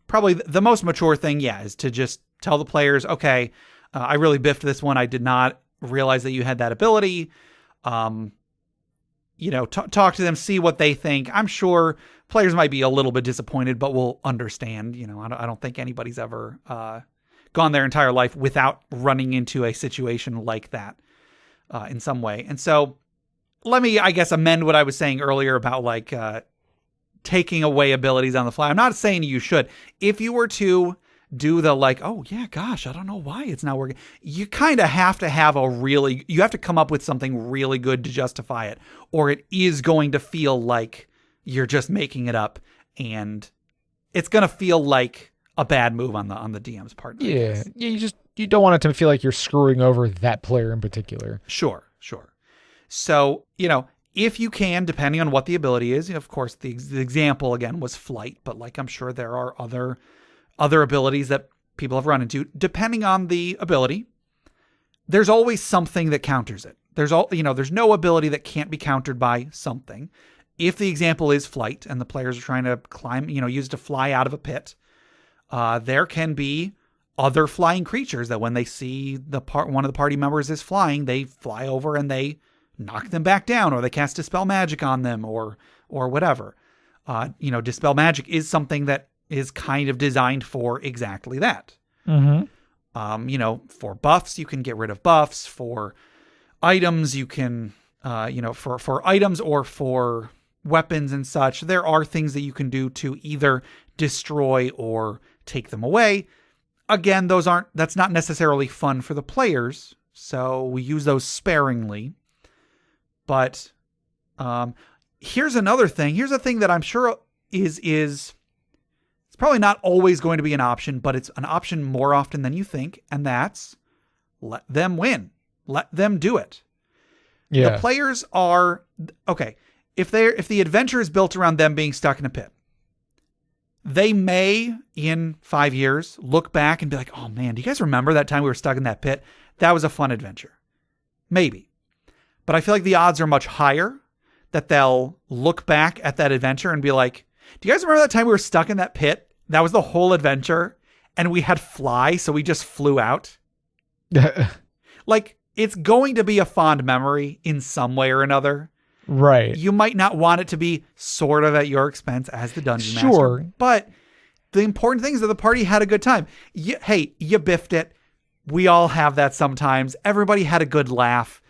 probably the most mature thing, is to just tell the players, okay, I really biffed this one. I did not realize that you had that ability. Talk to them, see what they think. I'm sure players might be a little bit disappointed, but will understand. I don't think anybody's ever gone their entire life without running into a situation like that. In some way. And so let me, I guess, amend what I was saying earlier about like taking away abilities on the fly. I'm not saying you should. If you were to do the like, oh yeah, gosh, I don't know why it's not working. You kind of have to have you have to come up with something really good to justify it, or it is going to feel like you're just making it up, and it's going to feel like a bad move on the DM's part. Yeah. You don't want it to feel like you're screwing over that player in particular. Sure. So, if you can, depending on what the ability is, of course, the example again was flight, but like I'm sure there are other abilities that people have run into. Depending on the ability, there's always something that counters it. There's no ability that can't be countered by something. If the example is flight and the players are trying to climb, use it to fly out of a pit, there can be other flying creatures that when they see one of the party members is flying, they fly over and they knock them back down, or they cast Dispel Magic on them, or whatever. Dispel Magic is something that is kind of designed for exactly that. Mm-hmm. For buffs, you can get rid of buffs. For items, you can, for items or for weapons and such, there are things that you can do to either destroy or take them away. Again, that's not necessarily fun for the players. so we use those sparingly. But here's another thing. Here's a thing that I'm sure is it's probably not always going to be an option, but it's an option more often than you think, and that's let them win. Let them do it. Yeah. The players are okay. If the adventure is built around them being stuck in a pit, they may, in 5 years, look back and be like, oh man, do you guys remember that time we were stuck in that pit? That was a fun adventure. Maybe. But I feel like the odds are much higher that they'll look back at that adventure and be like, do you guys remember that time we were stuck in that pit? That was the whole adventure. And we had fly, so we just flew out. Like, it's going to be a fond memory in some way or another. Right. You might not want it to be sort of at your expense as the dungeon master. But the important thing is that the party had a good time. Hey, you biffed it. We all have that sometimes. Everybody had a good laugh.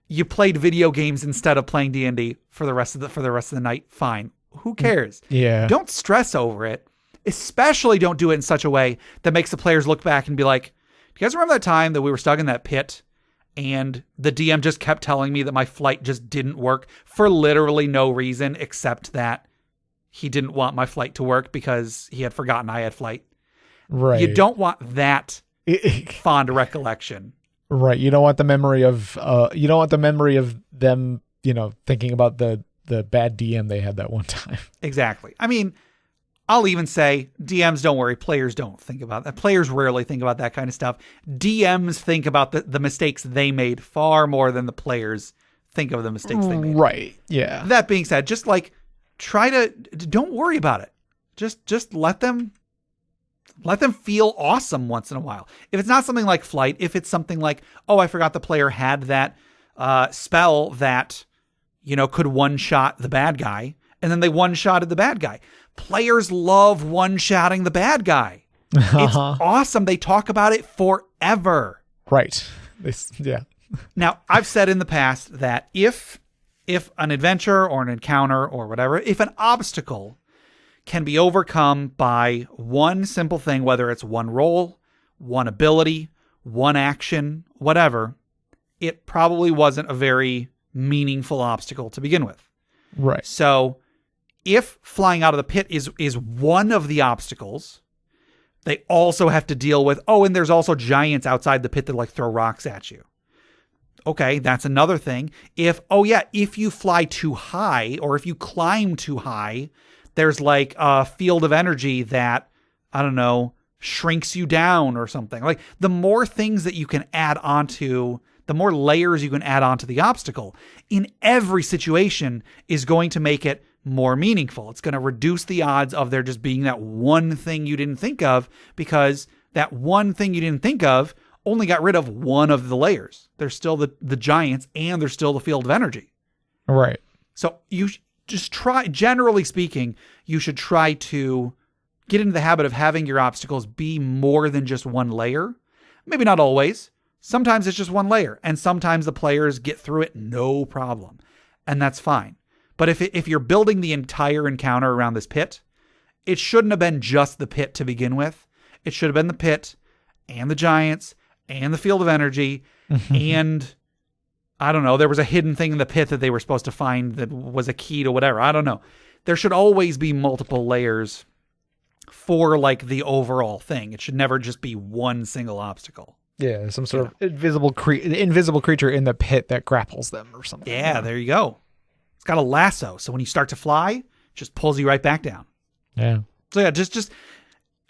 You played video games instead of playing D&D for the rest of the night. Fine. Who cares? Yeah. Don't stress over it. Especially don't do it in such a way that makes the players look back and be like, do you guys remember that time that we were stuck in that pit and the DM just kept telling me that my flight just didn't work for literally no reason except that he didn't want my flight to work because he had forgotten I had flight. Right. You don't want that fond recollection. Right. You don't want the memory of them, thinking about the bad DM they had that one time. Exactly. I mean, I'll even say DMs, don't worry. Players don't think about that. Players rarely think about that kind of stuff. DMs think about the mistakes they made far more than the players think of the mistakes they made. Right. Yeah. That being said, just like don't worry about it. Just let them feel awesome once in a while. If it's not something like flight, if it's something like, oh, I forgot the player had that spell that, could one-shot the bad guy, and then they one-shotted the bad guy. Players love one-shotting the bad guy. It's awesome. They talk about it forever. Right. Yeah. Now, I've said in the past that if an adventure or an encounter or whatever, if an obstacle can be overcome by one simple thing, whether it's one roll, one ability, one action, whatever, it probably wasn't a very meaningful obstacle to begin with. Right. So if flying out of the pit is one of the obstacles, they also have to deal with, and there's also giants outside the pit that like throw rocks at you. Okay, that's another thing. If you fly too high or if you climb too high, there's like a field of energy that, I don't know, shrinks you down or something. Like the more things that you can add onto, the more layers you can add onto the obstacle in every situation is going to make it more meaningful. It's going to reduce the odds of there just being that one thing you didn't think of, because that one thing you didn't think of only got rid of one of the layers. There's still the giants and there's still the field of energy. Right. So you just try, generally speaking, you should try to get into the habit of having your obstacles be more than just one layer. Maybe not always. Sometimes it's just one layer, and sometimes the players get through it no problem, and that's fine. But if you're building the entire encounter around this pit, it shouldn't have been just the pit to begin with. It should have been the pit and the giants and the field of energy and I don't know, there was a hidden thing in the pit that they were supposed to find that was a key to whatever. I don't know. There should always be multiple layers for like the overall thing. It should never just be one single obstacle. Yeah, some sort of invisible creature in the pit that grapples them or something. Yeah, there you go. It's got a lasso, so when you start to fly, it just pulls you right back down. Yeah. So yeah, just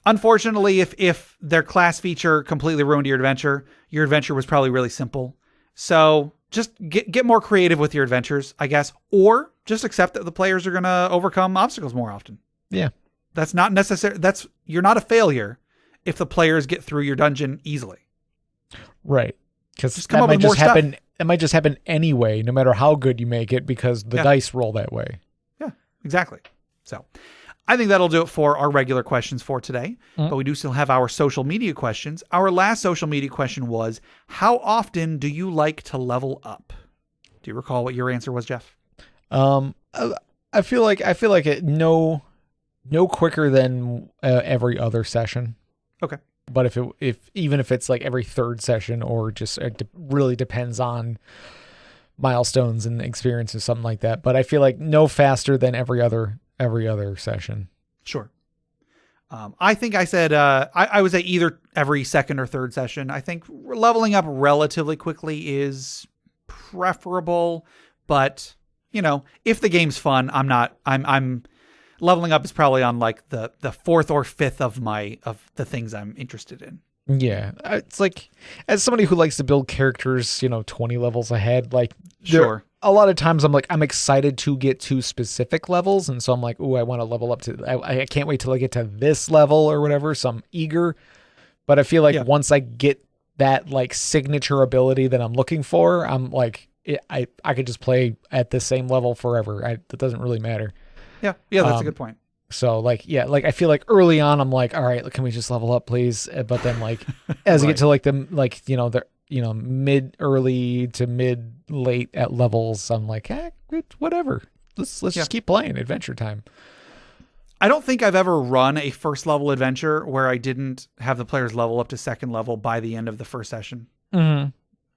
unfortunately, if their class feature completely ruined your adventure was probably really simple. So just get more creative with your adventures, I guess, or just accept that the players are going to overcome obstacles more often. Yeah. That's not necessary. You're not a failure if the players get through your dungeon easily. Right. Because that might just happen. It might just happen anyway, no matter how good you make it, because the dice roll that way. Yeah, exactly. So I think that'll do it for our regular questions for today, but we do still have our social media questions. Our last social media question was, how often do you like to level up? Do you recall what your answer was, Jeff? I feel like it no quicker than every other session. Okay. But even if it's like every third session, or just it really depends on milestones and experience or something like that. But I feel like no faster than every other session. Sure. I think I said I would say either every second or third session. I think leveling up relatively quickly is preferable, but if the game's fun, I'm leveling up is probably on like the fourth or fifth of the things I'm interested in. Yeah, it's like, as somebody who likes to build characters, 20 levels ahead, like sure. A lot of times I'm excited to get to specific levels, and so I'm like, ooh, I want to level up to. I can't wait till I get to this level or whatever. So I'm eager, but I feel like once I get that like signature ability that I'm looking for, I'm like, I could just play at the same level forever. It doesn't really matter. Yeah, that's a good point. So I feel like early on I'm like, all right, can we just level up, please? But then like as I get to like the mid early to mid late at levels, I'm like, whatever. Let's just keep playing. Adventure time. I don't think I've ever run a first level adventure where I didn't have the players level up to second level by the end of the first session. Mm-hmm.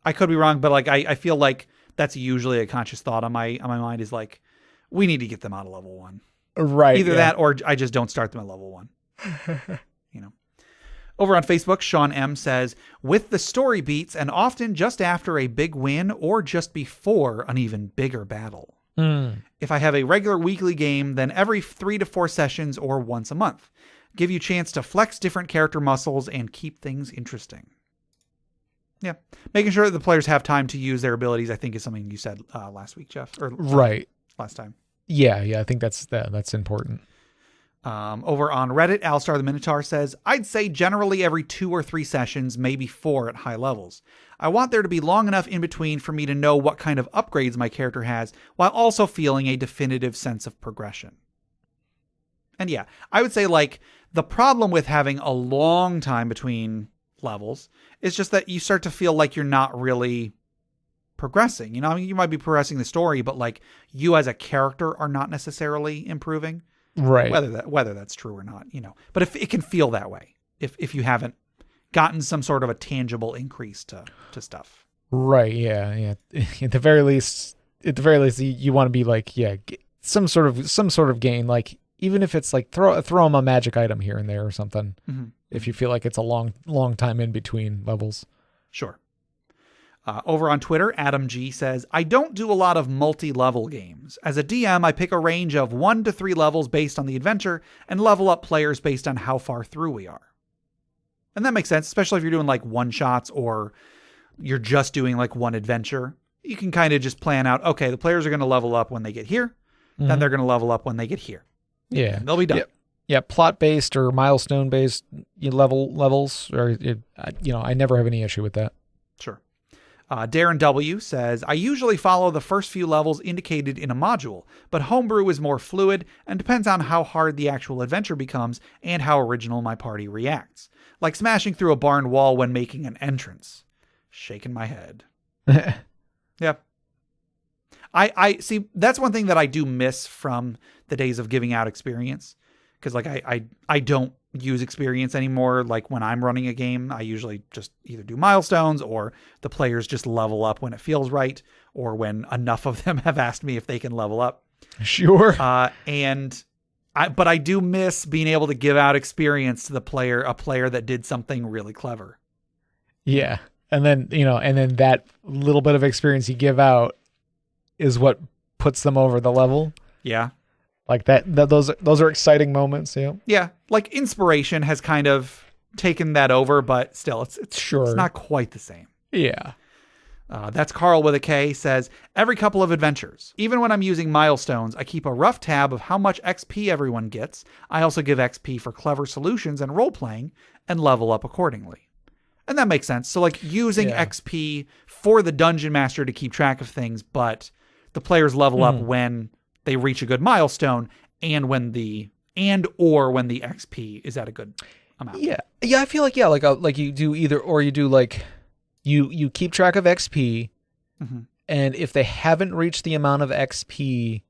I could be wrong, but like I feel like that's usually a conscious thought on my mind is like, we need to get them out of level 1. Right. Either that or I just don't start them at level 1. Over on Facebook, Sean M says, with the story beats and often just after a big win or just before an even bigger battle. If I have a regular weekly game, then every 3 to 4 sessions or once a month. Give you a chance to flex different character muscles and keep things interesting. Yeah. Making sure that the players have time to use their abilities, I think, is something you said last week, Jeff. Or right. Last time. Yeah, I think that's important. Over on Reddit, Alstar the Minotaur says, I'd say generally every 2 or 3 sessions, maybe 4 at high levels. I want there to be long enough in between for me to know what kind of upgrades my character has, while also feeling a definitive sense of progression. And yeah, I would say like the problem with having a long time between levels is just that you start to feel like you're not really progressing. You might be progressing the story, but like you as a character are not necessarily improving. Right. Whether that's true or not, but if it can feel that way, if you haven't gotten some sort of a tangible increase to stuff. Right. Yeah. At the very least, you want to be like, some sort of gain, like even if it's like throw them a magic item here and there or something. Mm-hmm. If you feel like it's a long time in between levels. Sure. Over on Twitter, Adam G says, I don't do a lot of multi-level games. As a DM, I pick a range of 1 to 3 levels based on the adventure and level up players based on how far through we are. And that makes sense, especially if you're doing like one-shots or you're just doing like one adventure. You can kind of just plan out, okay, the players are going to level up when they get here, then they're going to level up when they get here. Yeah. And they'll be done. Yeah, plot-based or milestone-based levels, or I never have any issue with that. Sure. Darren W says, I usually follow the first few levels indicated in a module, but homebrew is more fluid and depends on how hard the actual adventure becomes and how original my party reacts. Like smashing through a barn wall when making an entrance. Shaking my head. Yeah. I see, that's one thing that I do miss from the days of giving out experience. Because like I don't use experience anymore. Like when I'm running a game, I usually just either do milestones or the players just level up when it feels right, or when enough of them have asked me if they can level up. Sure. But I do miss being able to give out experience to a player that did something really clever. Yeah. And then that little bit of experience you give out is what puts them over the level. Yeah. Like those are exciting moments. Yeah. Yeah. Like inspiration has kind of taken that over, but still it's sure. It's not quite the same. Yeah. That's Carl with a K says, every couple of adventures, even when I'm using milestones, I keep a rough tab of how much XP everyone gets. I also give XP for clever solutions and role playing and level up accordingly. And that makes sense. So like using XP for the dungeon master to keep track of things, but the players level up when they reach a good milestone and when the XP is at a good amount. Yeah. Yeah. I feel like, like you do either, or you do like, you keep track of XP, and if they haven't reached the amount of XP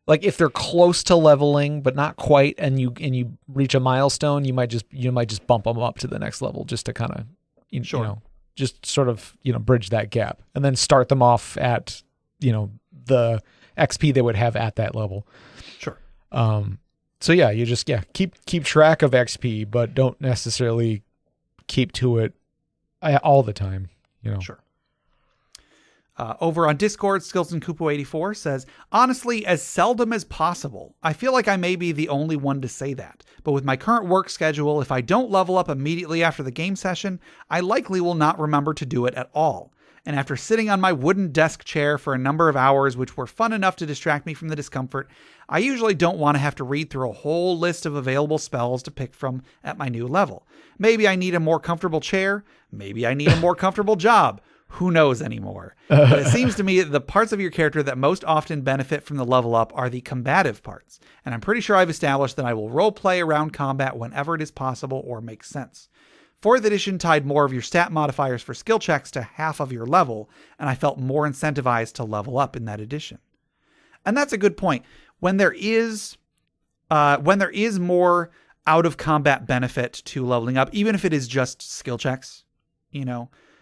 like if they're close to leveling but not quite, and you reach a milestone, you might just bump them up to the next level just to kind of you know just sort of bridge that gap, and then start them off at the XP they would have at that level. Sure. So yeah, you just keep track of XP, but don't necessarily keep to it all the time. Sure. Over on Discord, Skillsonkupo84 says, honestly, as seldom as possible. I feel like I may be the only one to say that. But with my current work schedule, if I don't level up immediately after the game session, I likely will not remember to do it at all. And after sitting on my wooden desk chair for a number of hours, which were fun enough to distract me from the discomfort, I usually don't want to have to read through a whole list of available spells to pick from at my new level. Maybe I need a more comfortable chair. Maybe I need a more comfortable job. Who knows anymore? But it seems to me that the parts of your character that most often benefit from the level up are the combative parts. And I'm pretty sure I've established that I will roleplay around combat whenever it is possible or makes sense. 4th edition tied more of your stat modifiers for skill checks to half of your level, and I felt more incentivized to level up in that edition. And that's a good point. When there is more out of combat benefit to leveling up, even if it is just skill checks,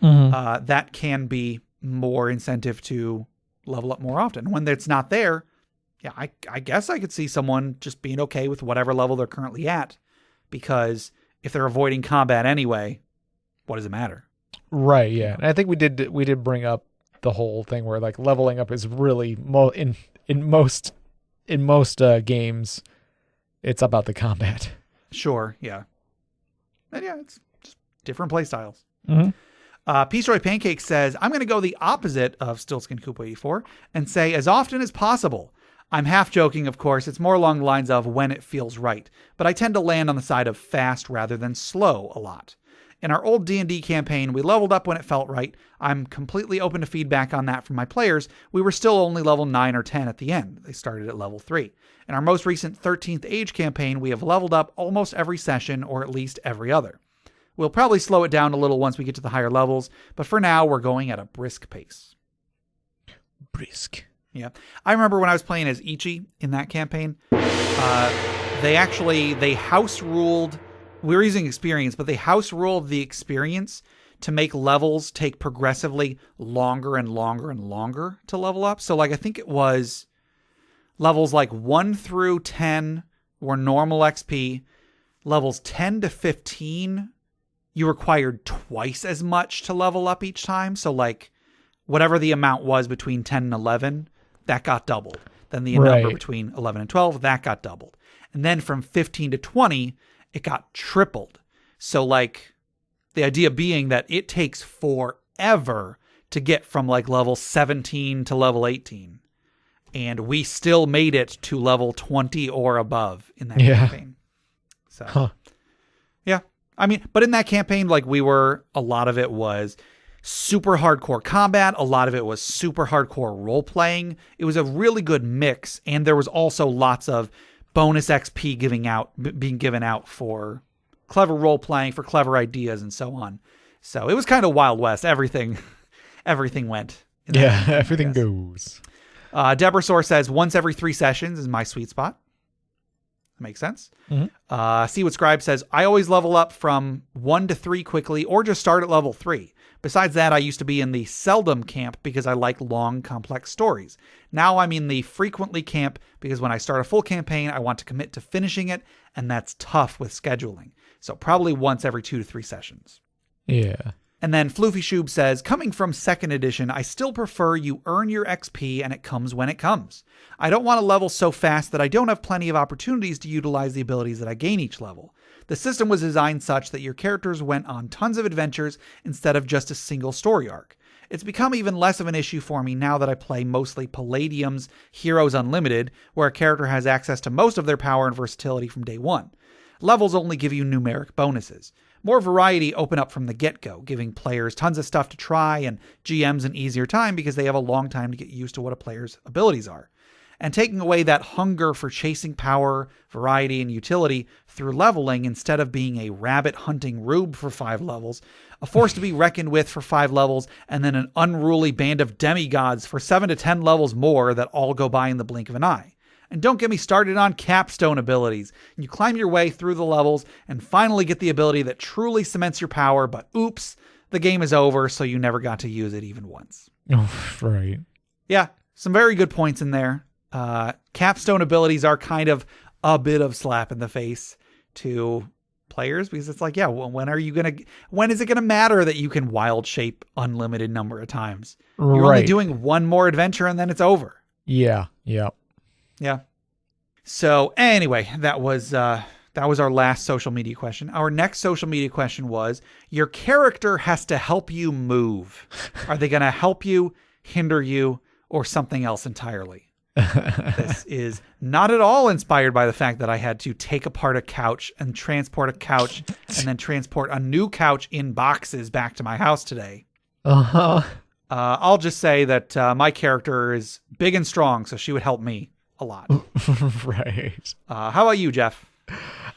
that can be more incentive to level up more often. When it's not there, I guess I could see someone just being okay with whatever level they're currently at, because if they're avoiding combat anyway, what does it matter? Right. Yeah. And I think we did bring up the whole thing where like leveling up is really in most games, it's about the combat. Sure. Yeah. And it's just different play styles. Mm-hmm. Peace Roy Pancake says, I'm going to go the opposite of Stillskin Koopa 84 and say as often as possible. I'm half joking, of course. It's more along the lines of when it feels right, but I tend to land on the side of fast rather than slow a lot. In our old D&D campaign, we leveled up when it felt right. I'm completely open to feedback on that from my players. We were still only level 9 or 10 at the end. They started at level 3. In our most recent 13th Age campaign, we have leveled up almost every session, or at least every other. We'll probably slow it down a little once we get to the higher levels, but for now, we're going at a brisk pace. Brisk. Yeah. I remember when I was playing as Ichi in that campaign, they house ruled, we were using experience, but they house ruled the experience to make levels take progressively longer and longer and longer to level up. So like, I think it was levels like 1 through 10 were normal XP. Levels 10 to 15, you required twice as much to level up each time. So like whatever the amount was between 10 and 11, that got doubled. Then the number between 11 and 12, that got doubled. And then from 15 to 20, it got tripled. So like the idea being that it takes forever to get from like level 17 to level 18. And we still made it to level 20 or above in that campaign. So, yeah. I mean, but in that campaign, like a lot of it was super hardcore combat. A lot of it was super hardcore role playing. It was a really good mix. And there was also lots of bonus XP being given out for clever role playing, for clever ideas and so on. So it was kind of Wild West. Everything went. Everything goes. Deborah Soar says once every 3 sessions is my sweet spot. That makes sense. Mm-hmm. See what Scribe says. I always level up from 1 to 3 quickly or just start at level 3. Besides that, I used to be in the seldom camp because I like long, complex stories. Now I'm in the frequently camp because when I start a full campaign, I want to commit to finishing it, and that's tough with scheduling. So probably once every 2 to 3 sessions. Yeah. And then Floofy Shoob says, coming from 2nd edition, I still prefer you earn your XP and it comes when it comes. I don't want to level so fast that I don't have plenty of opportunities to utilize the abilities that I gain each level. The system was designed such that your characters went on tons of adventures instead of just a single story arc. It's become even less of an issue for me now that I play mostly Palladium's Heroes Unlimited, where a character has access to most of their power and versatility from day one. Levels only give you numeric bonuses. More variety open up from the get-go, giving players tons of stuff to try and GMs an easier time because they have a long time to get used to what a player's abilities are. And taking away that hunger for chasing power, variety, and utility through leveling instead of being a rabbit hunting rube for 5 levels, a force to be reckoned with for 5 levels, and then an unruly band of demigods for 7 to 10 levels more that all go by in the blink of an eye. And don't get me started on capstone abilities. You climb your way through the levels and finally get the ability that truly cements your power, but oops, the game is over, so you never got to use it even once. Oh, right. Yeah, some very good points in there. Capstone abilities are kind of a bit of slap in the face to players, because it's like, yeah, well, when is it gonna matter that you can wild shape unlimited number of times? You're only doing one more adventure and then it's over. Yeah. So anyway, that was our last social media question. Our next social media question was, your character has to help you move. Are they gonna help you, hinder you, or something else entirely? This is not at all inspired by the fact that I had to take apart a couch and transport a couch and then transport a new couch in boxes back to my house today. I'll just say that my character is big and strong, so she would help me a lot. Right. How about you, Jeff?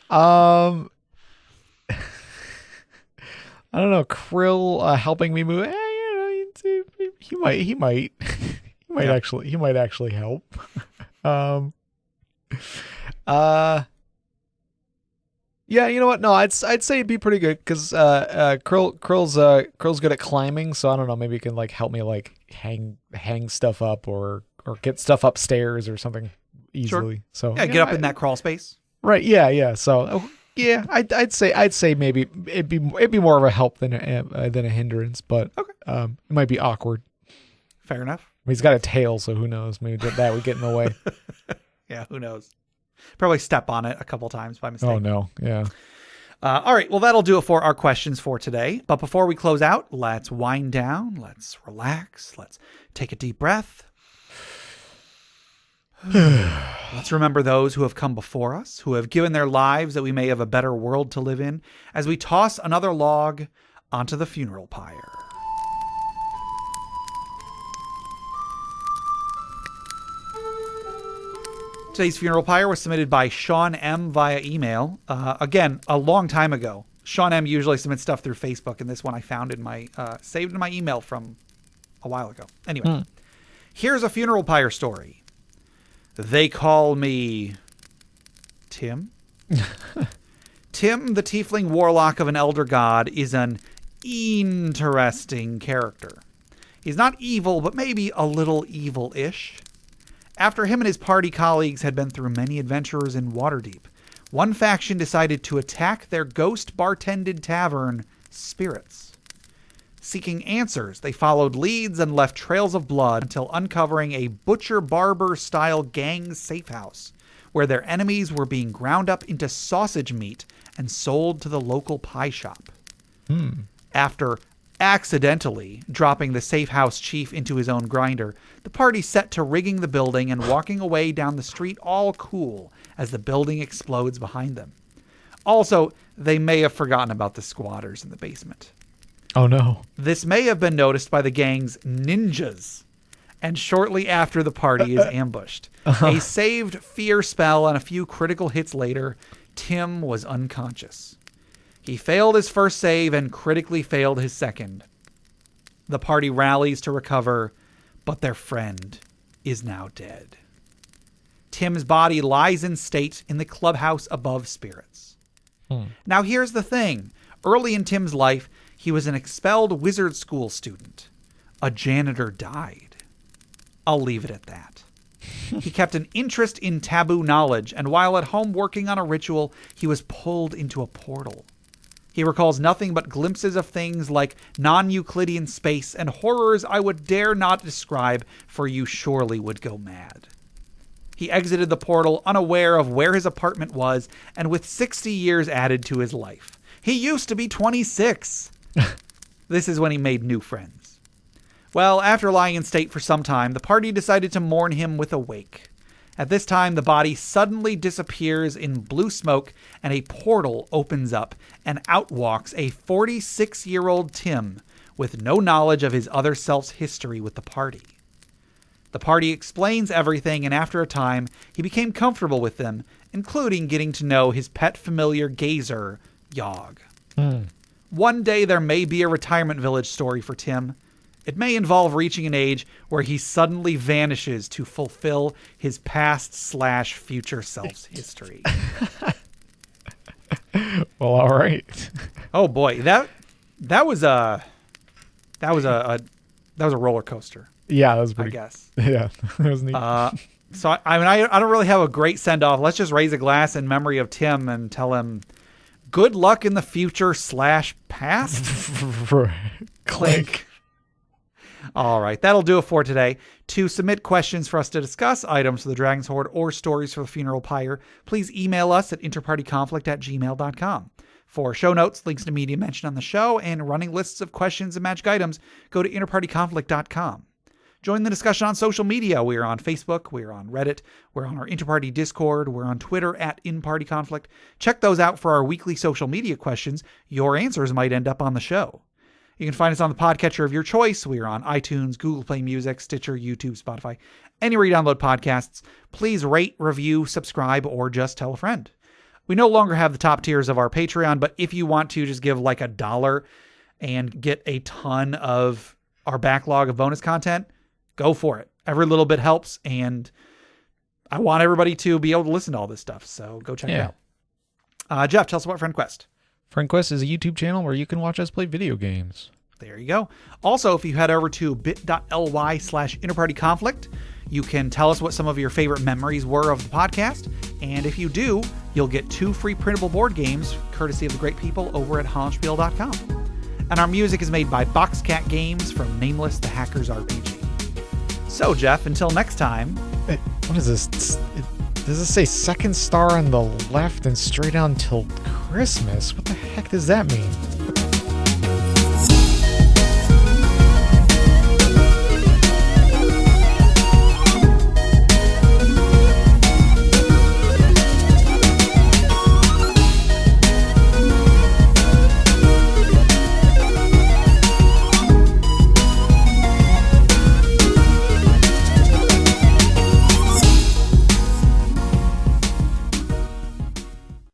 I don't know. Krill helping me move. He might. He might actually help. Yeah, you know what? No, I'd say it'd be pretty good because Krill's good at climbing, so I don't know, maybe he can like help me like hang stuff up or get stuff upstairs or something easily. Sure. So yeah, get up in that crawl space. Right. Yeah. So yeah, I'd say maybe it'd be more of a help than a hindrance, but okay. It might be awkward. Fair enough. He's got a tail, so who knows? Maybe that would get in the way. Yeah, who knows? Probably step on it a couple times by mistake. Oh, no. Yeah. All right. Well, that'll do it for our questions for today. But before we close out, let's wind down. Let's relax. Let's take a deep breath. Let's remember those who have come before us, who have given their lives that we may have a better world to live in, as we toss another log onto the funeral pyre. Today's funeral pyre was submitted by Sean M. via email. Again, a long time ago. Sean M. usually submits stuff through Facebook, and this one I found in my saved in my email from a while ago. Anyway, Here's a funeral pyre story. They call me Tim. Tim, the tiefling warlock of an elder god, is an interesting character. He's not evil, but maybe a little evil-ish. After him and his party colleagues had been through many adventures in Waterdeep, one faction decided to attack their ghost-bartended tavern, Spirits. Seeking answers, they followed leads and left trails of blood until uncovering a butcher-barber-style gang safe house, where their enemies were being ground up into sausage meat and sold to the local pie shop. After accidentally dropping the safe house chief into his own grinder, the party set to rigging the building and walking away down the street all cool as the building explodes behind them. Also, they may have forgotten about the squatters in the basement. Oh no. This may have been noticed by the gang's ninjas, and shortly after the party is ambushed. A saved fear spell and a few critical hits later, Tim was unconscious. He failed his first save and critically failed his second. The party rallies to recover, but their friend is now dead. Tim's body lies in state in the clubhouse above Spirits. Now here's the thing. Early in Tim's life, he was an expelled wizard school student. A janitor died. I'll leave it at that. He kept an interest in taboo knowledge, and while at home working on a ritual, he was pulled into a portal. He recalls nothing but glimpses of things like non-Euclidean space and horrors I would dare not describe, for you surely would go mad. He exited the portal unaware of where his apartment was, and with 60 years added to his life. He used to be 26. This is when he made new friends. Well, after lying in state for some time, the party decided to mourn him with a wake. At this time, the body suddenly disappears in blue smoke, and a portal opens up, and out walks a 46-year-old Tim with no knowledge of his other self's history with the party. The party explains everything, and after a time, he became comfortable with them, including getting to know his pet familiar gazer, Yogg. One day there may be a retirement village story for Tim. It may involve reaching an age where he suddenly vanishes to fulfill his past/future self's history. Well, all right. Oh boy, that was a roller coaster. Yeah, that was pretty. I guess. Yeah, that was neat. So I don't really have a great send off. Let's just raise a glass in memory of Tim and tell him good luck in the future/past. Clink. All right, that'll do it for today. To submit questions for us to discuss, items for the Dragon's Hoard, or stories for the Funeral Pyre, please email us at interpartyconflict@gmail.com. For show notes, links to media mentioned on the show, and running lists of questions and magic items, go to interpartyconflict.com. Join the discussion on social media. We're on Facebook, we're on Reddit, we're on our Interparty Discord, we're on Twitter @InPartyConflict. Check those out for our weekly social media questions. Your answers might end up on the show. You can find us on the podcatcher of your choice. We are on iTunes, Google Play Music, Stitcher, YouTube, Spotify, anywhere you download podcasts. Please rate, review, subscribe, or just tell a friend. We no longer have the top tiers of our Patreon, but if you want to just give like $1 and get a ton of our backlog of bonus content, go for it. Every little bit helps, and I want everybody to be able to listen to all this stuff, so go check it out. Jeff, tell us about FriendQuest. FriendQuest is a YouTube channel where you can watch us play video games. There you go. Also, if you head over to bit.ly/InterPartyConflict, you can tell us what some of your favorite memories were of the podcast. And if you do, you'll get 2 free printable board games, courtesy of the great people over at hollandspiel.com. And our music is made by Boxcat Games from Nameless the Hacker's RPG. So, Jeff, until next time. What is this? Does this say second star on the left and straight on till Christmas? What the heck does that mean?